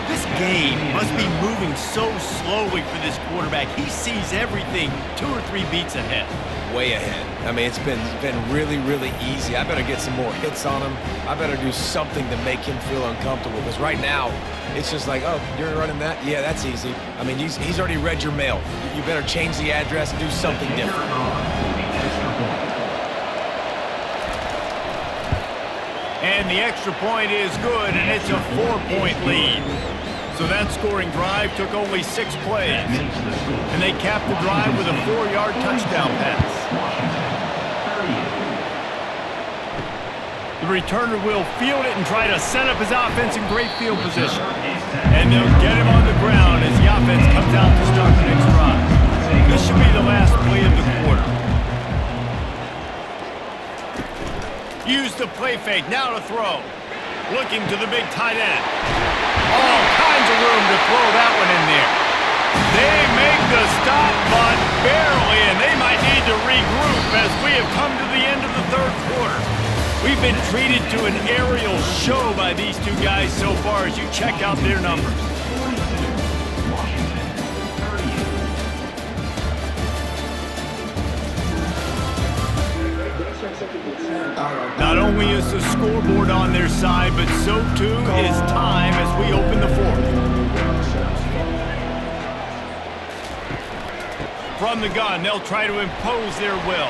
This game must be moving so slowly for this quarterback. He sees everything 2 or 3 beats ahead. Way ahead. I mean, it's been really, really easy. I better get some more hits on him. I better do something to make him feel uncomfortable, because right now, it's just like, oh, you're running that? Yeah, that's easy. I mean, he's already read your mail. You better change the address, do something different. And the extra point is good, and it's a 4-point lead. So that scoring drive took only 6 plays. And they capped the drive with a 4-yard touchdown pass. The returner will field it and try to set up his offense in great field position. And they'll get him on the ground as the offense comes out to start the next drive. This should be the last play of the quarter. Use the play fake, now to throw. Looking to the big tight end. All kinds of room to throw that one in there. They make to stop, but barely, and they might need to regroup as we have come to the end of the third quarter. We've been treated to an aerial show by these two guys so far as you check out their numbers. Not only is the scoreboard on their side, but so too is time as we open the fourth. From the gun, they'll try to impose their will.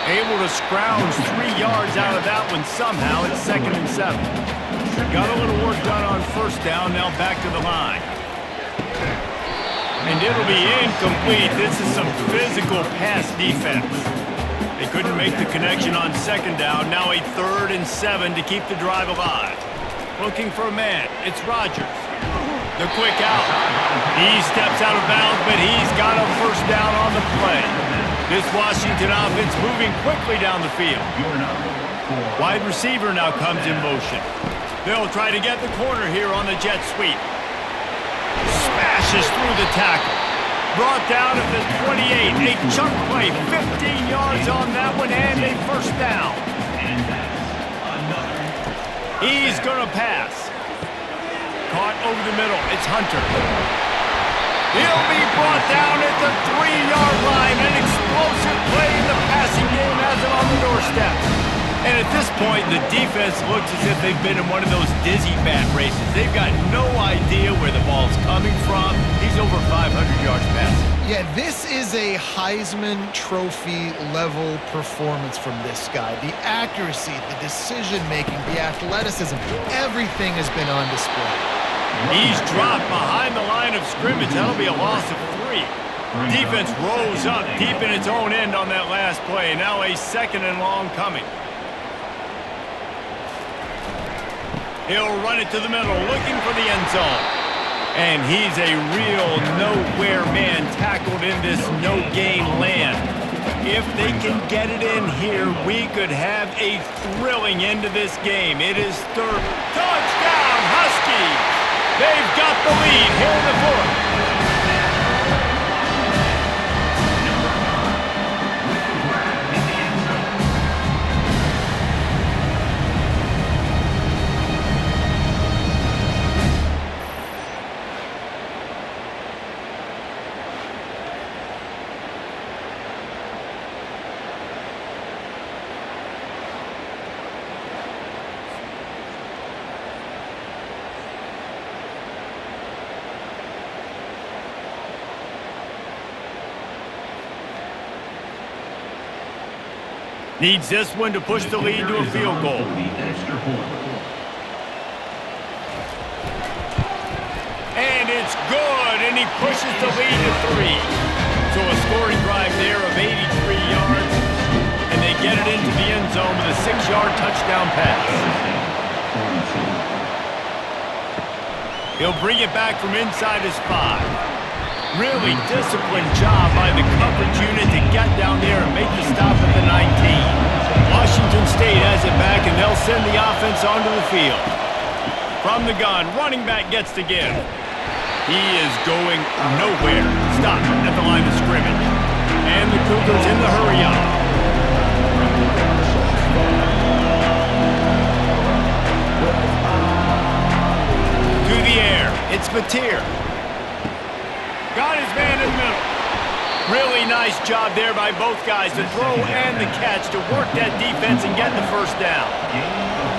Able to scrounge 3 yards out of that one somehow. It's 2nd and 7. Got a little work done on first down, now back to the line. And it'll be incomplete. This is some physical pass defense. They couldn't make the connection on 2nd down. Now a 3rd and 7 to keep the drive alive. Looking for a man. It's Rodgers. The quick out. He steps out of bounds, but he's got a first down on the play. This Washington offense moving quickly down the field. Wide receiver now comes in motion. They'll try to get the corner here on the jet sweep. Smashes through the tackle. Brought down at the 28. A chunk play, 15 yards on that one, and a first down. He's going to pass. Caught over the middle. It's Hunter. He'll be brought down at the 3-yard line. An explosive play in the passing game has him on the doorstep. And at this point, the defense looks as if they've been in one of those dizzy bat races. They've got no idea where the ball's coming from. He's over 500 yards passing. Yeah, this is a Heisman Trophy level performance from this guy. The accuracy, the decision-making, the athleticism, everything has been on display. He's dropped behind the line of scrimmage. That'll be a loss of 3. Defense rose up deep in its own end on that last play. Now a 2nd and long coming. He'll run it to the middle, looking for the end zone. And he's a real nowhere man tackled in this no-gain land. If they can get it in here, we could have a thrilling end to this game. It is 3rd. Touchdown, Huskies! They've got the lead here in the 4th. Needs this one to push the lead to a field goal. And it's good, and he pushes the lead to 3. So a scoring drive there of 83 yards, and they get it into the end zone with a 6-yard touchdown pass. He'll bring it back from inside his 5. Really disciplined job by the coverage unit to get down there and make the stop at the 19. Washington State has it back, and they'll send the offense onto the field. From the gun, running back gets to give. He is going nowhere. Stop at the line of scrimmage. And the Cougars in the hurry up. To the air. It's Mateer. Got his man in the middle. Really nice job there by both guys, the throw and the catch, to work that defense and get the first down.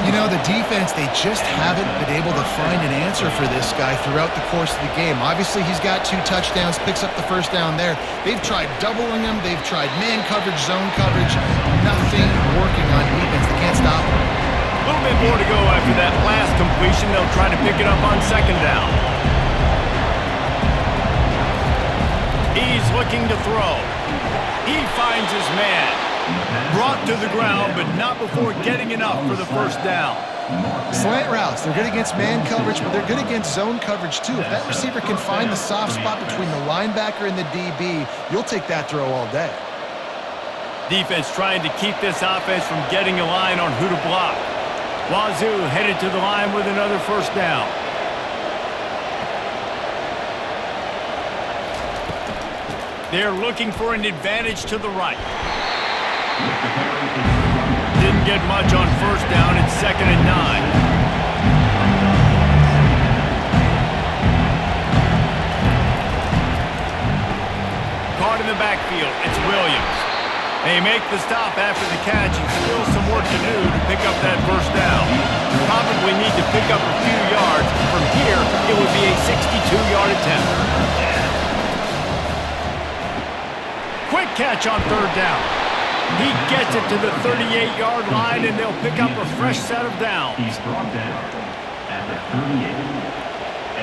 You know, the defense, they just haven't been able to find an answer for this guy throughout the course of the game. Obviously, he's got 2 touchdowns, picks up the first down there. They've tried doubling him. They've tried man coverage, zone coverage. Nothing working on defense. They can't stop him. A little bit more to go after that last completion. They'll try to pick it up on 2nd down. He's looking to throw. He finds his man. Brought to the ground, but not before getting enough for the first down. Slant routes, they're good against man coverage, but they're good against zone coverage too. If that receiver can find the soft spot between the linebacker and the DB, you'll take that throw all day. Defense trying to keep this offense from getting a line on who to block. Wazoo headed to the line with another first down. They're looking for an advantage to the right. Didn't get much on first down. It's 2nd and 9. Caught in the backfield. It's Williams. They make the stop after the catch and still some work to do to pick up that first down. Probably need to pick up a few yards. From here, it would be a 62-yard attempt. Quick catch on 3rd down. He gets it to the 38-yard line, and they'll pick up a fresh set of downs. He's brought down at the 38.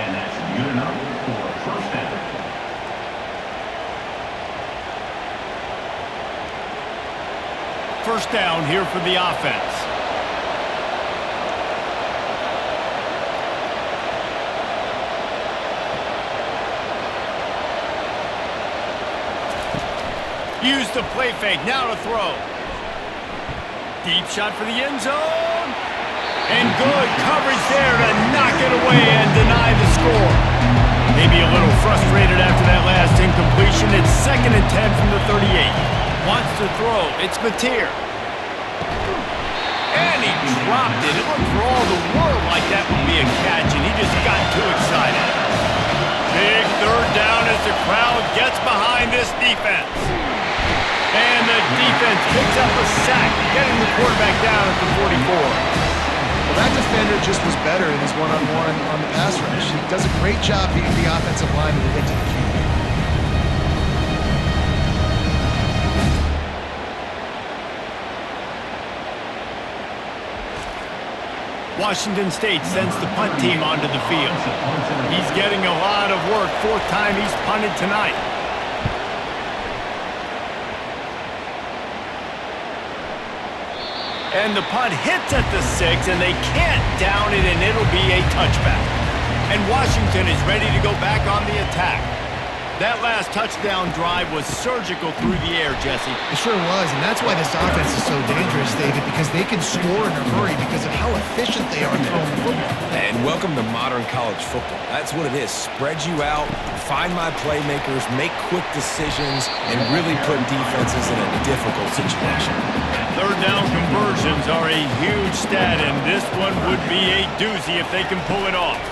And that's good enough for a first down. First down here for the offense. Use the play fake, now to throw. Deep shot for the end zone. And good coverage there to knock it away and deny the score. Maybe a little frustrated after that last incompletion. It's 2nd and 10 from the 38. Wants to throw. It's Mateer. And he dropped it. It looked for all the world like that would be a catch, and he just got too excited. Big 3rd down as the crowd gets behind this defense. And the defense picks up a sack, getting the quarterback down at the 44. Well, that defender just was better in his one-on-one on the pass rush. He does a great job beating the offensive line to get to the QB. Washington State sends the punt team onto the field. He's getting a lot of work. 4th time he's punted tonight. And the punt hits at the 6, and they can't down it, and it'll be a touchback. And Washington is ready to go back on the attack. That last touchdown drive was surgical through the air, Jesse. It sure was, and that's why this offense is so dangerous, David, because they can score in a hurry because of how efficient they are throwing the football. And welcome to modern college football. That's what it is. Spread you out, find my playmakers, make quick decisions, and really put defenses in a difficult situation. 3rd down conversions are a huge stat, and this one would be a doozy if they can pull it off.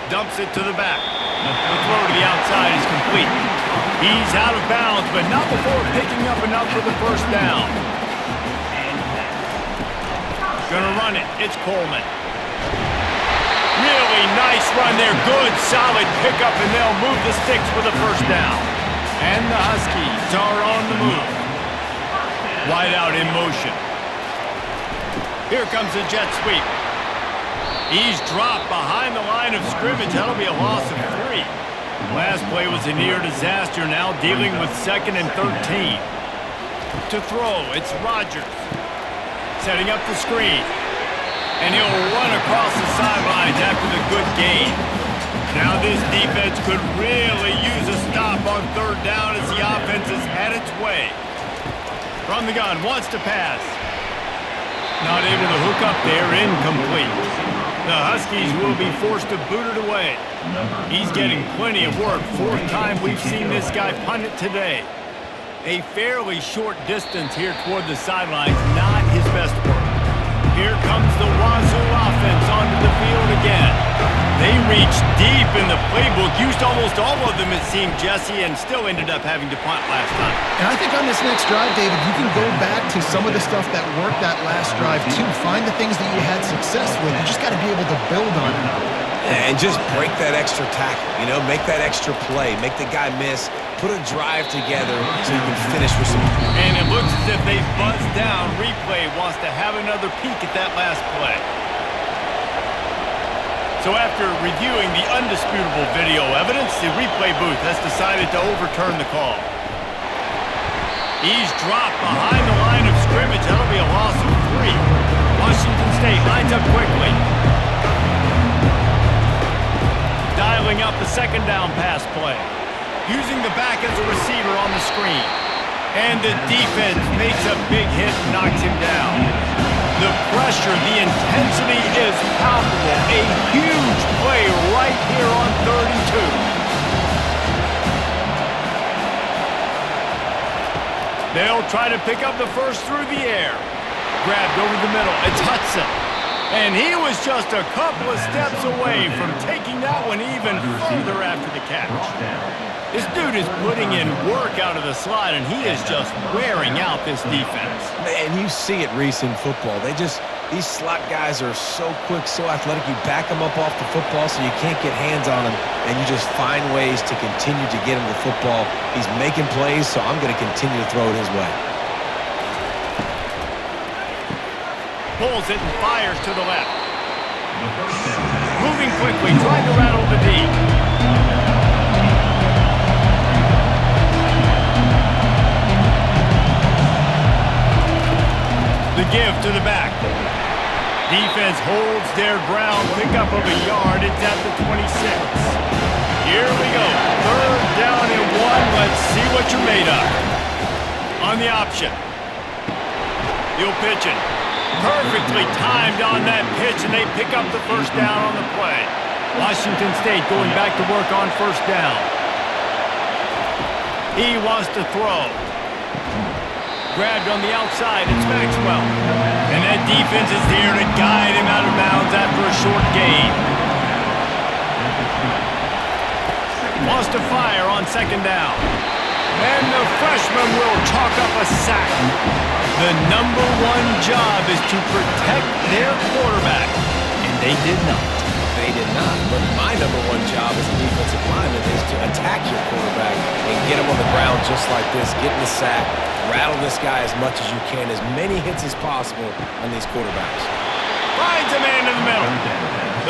Dumps it to the back. The throw to the outside is complete. He's out of bounds, but not before picking up enough for the first down. Gonna run it. It's Coleman. Really nice run there. Good, solid pickup, and they'll move the sticks for the first down. And the Huskies are on the move. Wide out in motion. Here comes the jet sweep. He's dropped behind the line of scrimmage. That'll be a loss of 3. Last play was a near disaster. Now dealing with 2nd and 13. To throw, it's Rodgers. Setting up the screen. And he'll run across the sidelines after the good gain. Now this defense could really use a stop on 3rd down as the offense has had its way. From the gun, wants to pass. Not able to hook up there, incomplete. The Huskies will be forced to boot it away. He's getting plenty of work. 4th time we've seen this guy punt it today. A fairly short distance here toward the sidelines, not his best work. Here comes the Wazoo offense onto the field again. They reached deep in the playbook, used almost all of them, it seemed, Jesse, and still ended up having to punt last time. And I think on this next drive, David, you can go back to some of the stuff that worked that last drive, too. Find the things that you had success with. You just got to be able to build on it. And just break that extra tackle, you know, make that extra play, make the guy miss, put a drive together so you can finish with some. And it looks as if they buzzed down. Replay wants to have another peek at that last play. So after reviewing the undisputable video evidence, the replay booth has decided to overturn the call. He's dropped behind the line of scrimmage. That'll be a loss of 3. Washington State lines up quickly. Dialing up the 2nd down pass play. Using the back as a receiver on the screen. And the defense makes a big hit and knocks him down. The pressure, the intensity is palpable. A huge play right here on 32. They'll try to pick up the first through the air. Grabbed over the middle. It's Hudson. And he was just a couple of steps away from taking that one even further after the catch. This dude is putting in work out of the slot, and he is just wearing out this defense. And you see it, Reese, in football. These slot guys are so quick, so athletic. You back them up off the football so you can't get hands on them, and you just find ways to continue to get him the football. He's making plays, so I'm going to continue to throw it his way. Pulls it and fires to the left. Moving quickly, trying to rattle the D. The give to the back. Defense holds their ground. Pickup of a yard. It's at the 26. Here we go. Third down and 1. Let's see what you're made of. On the option. He'll pitch it. Perfectly timed on that pitch, and they pick up the first down on the play. Washington State going back to work on first down. He wants to throw. Grabbed on the outside, it's Maxwell. And that defense is there to guide him out of bounds after a short gain. Wants to fire on second down. And the freshman will chalk up a sack. The number one job is to protect their quarterback. And they did not. They did not. But my number one job as a defensive lineman is to attack your quarterback and get him on the ground just like this, get in the sack, rattle this guy as much as you can, as many hits as possible on these quarterbacks. Finds a man in the middle.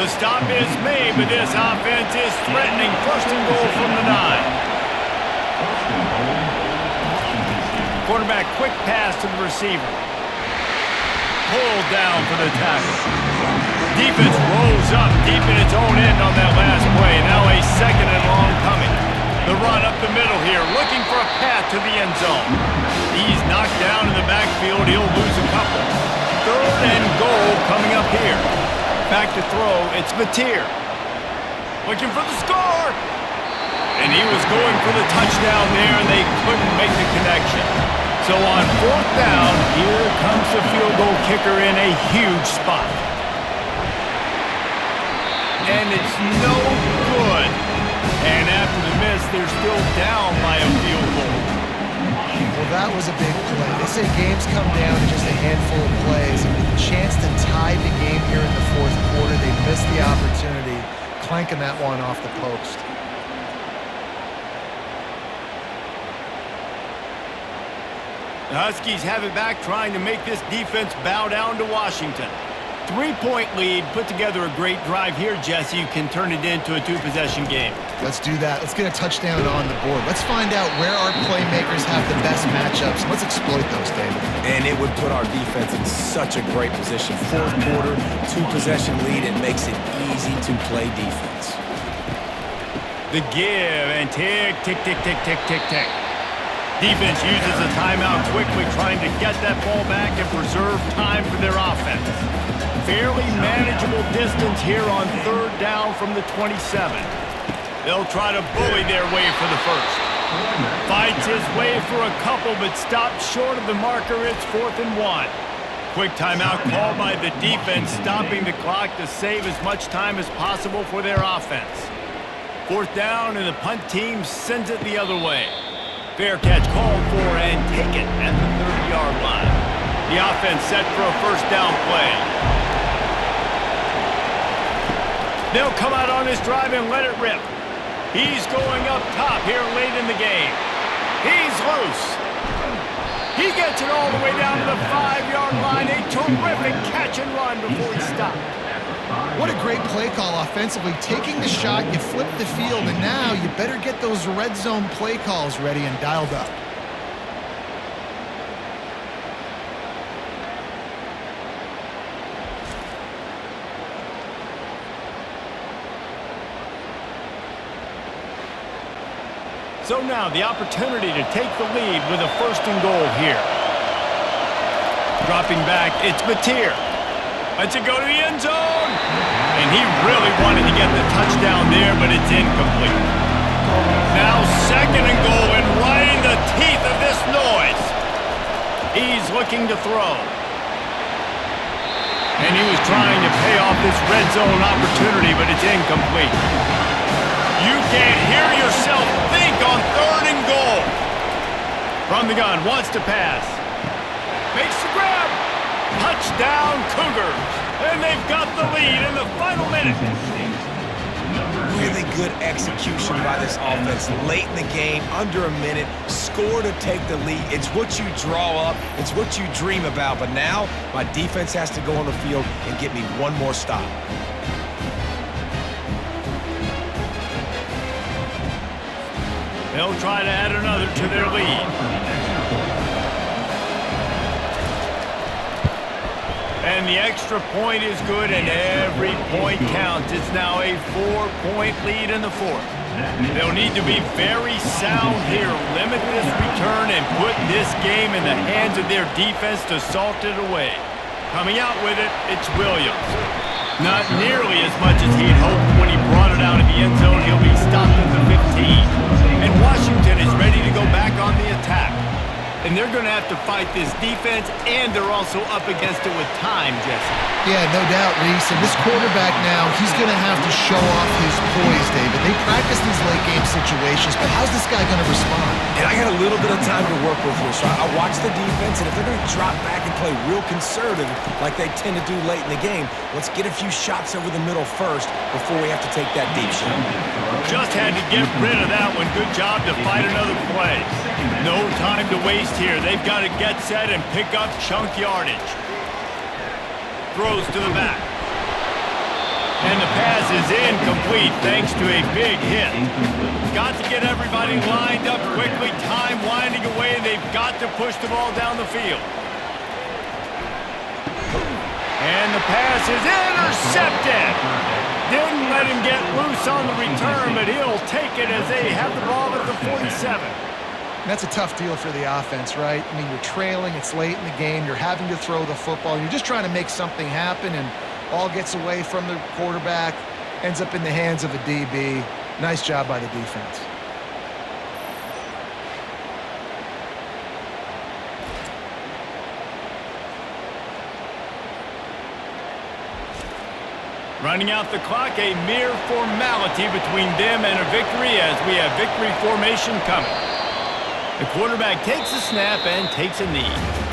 The stop is made, but this offense is threatening. First and goal from the 9. Quarterback quick pass to the receiver. Pulled down for the tackle. Defense rolls up deep in its own end on that last play. Now a second and long coming. The run up the middle here, looking for a path to the end zone. He's knocked down in the backfield. He'll lose a couple. Third and goal coming up here. Back to throw. It's Mateer. Looking for the score. And he was going for the touchdown there, and they couldn't make the connection. So on fourth down, here comes the field goal kicker in a huge spot. And it's no good. And after the miss, they're still down by a field goal. Well, that was a big play. They say games come down to just a handful of plays. And with a chance to tie the game here in the fourth quarter, they missed the opportunity, clanking that one off the post. The Huskies have it back, trying to make this defense bow down to Washington. 3-point lead, put together a great drive here, Jesse. You can turn it into a two-possession game. Let's do that. Let's get a touchdown on the board. Let's find out where our playmakers have the best matchups. Let's exploit those, David. And it would put our defense in such a great position. Fourth quarter, two-possession lead, it makes it easy to play defense. The give, and tick, tick, tick, tick, tick, tick, tick. Defense uses a timeout quickly, trying to get that ball back and preserve time for their offense. Fairly manageable distance here on third down from the 27. They'll try to bully their way for the first. Fights his way for a couple, but stops short of the marker. It's 4th and 1. Quick timeout called by the defense, stopping the clock to save as much time as possible for their offense. 4th down, and the punt team sends it the other way. Fair catch called for, and take it at the 30-yard line. The offense set for a first down play. They'll come out on this drive and let it rip. He's going up top here late in the game. He's loose. He gets it all the way down to the 5-yard line. A terrific catch and run before he stopped. What a great play call offensively. Taking the shot, you flip the field, and now you better get those red zone play calls ready and dialed up. So now the opportunity to take the lead with a 1st and goal here. Dropping back, it's Mateer. Lets it go to the end zone. And he really wanted to get the touchdown there, but it's incomplete. Now 2nd and goal, and right in the teeth of this noise. He's looking to throw. And he was trying to pay off this red zone opportunity, but it's incomplete. You can't hear yourself think on 3rd and goal. From the gun, wants to pass. Makes the grab. Touchdown, Cougars. And they've got the lead in the final minute. Really good execution by this offense late in the game, under a minute, score to take the lead. It's what you draw up, it's what you dream about, but now my defense has to go on the field and get me one more stop. They'll try to add another to their lead. And the extra point is good, and every point counts. It's now a 4-point lead in the 4th. They'll need to be very sound here, limit this return, and put this game in the hands of their defense to salt it away. Coming out with it, it's Williams. Not nearly as much as he'd hoped when he brought it out of the end zone. He'll be stopped at the 15. And Washington is ready to go back on the attack. And they're going to have to fight this defense, and they're also up against it with time, Jesse. Yeah, no doubt, Reese. And this quarterback now, he's going to have to show off his poise, David. They practice these late-game situations, but how's this guy going to respond? And I got a little bit of time to work with here, so I watch the defense, and if they're going to drop back and play real conservative like they tend to do late in the game, let's get a few shots over the middle first before we have to take that deep shot. Just had to get rid of that one. Good job to fight another play. No time to waste here. They've got to get set and pick up chunk yardage. Throws to the back. And the pass is incomplete thanks to a big hit. Got to get everybody lined up quickly. Time winding away. They've got to push the ball down the field. And the pass is intercepted. Didn't let him get loose on the return, but he'll take it as they have the ball at the 47. That's a tough deal for the offense, right? I mean, you're trailing, it's late in the game, you're having to throw the football, and you're just trying to make something happen, and all gets away from the quarterback, ends up in the hands of a DB. Nice job by the defense. Running out the clock, a mere formality between them and a victory as we have victory formation coming. The quarterback takes a snap and takes a knee.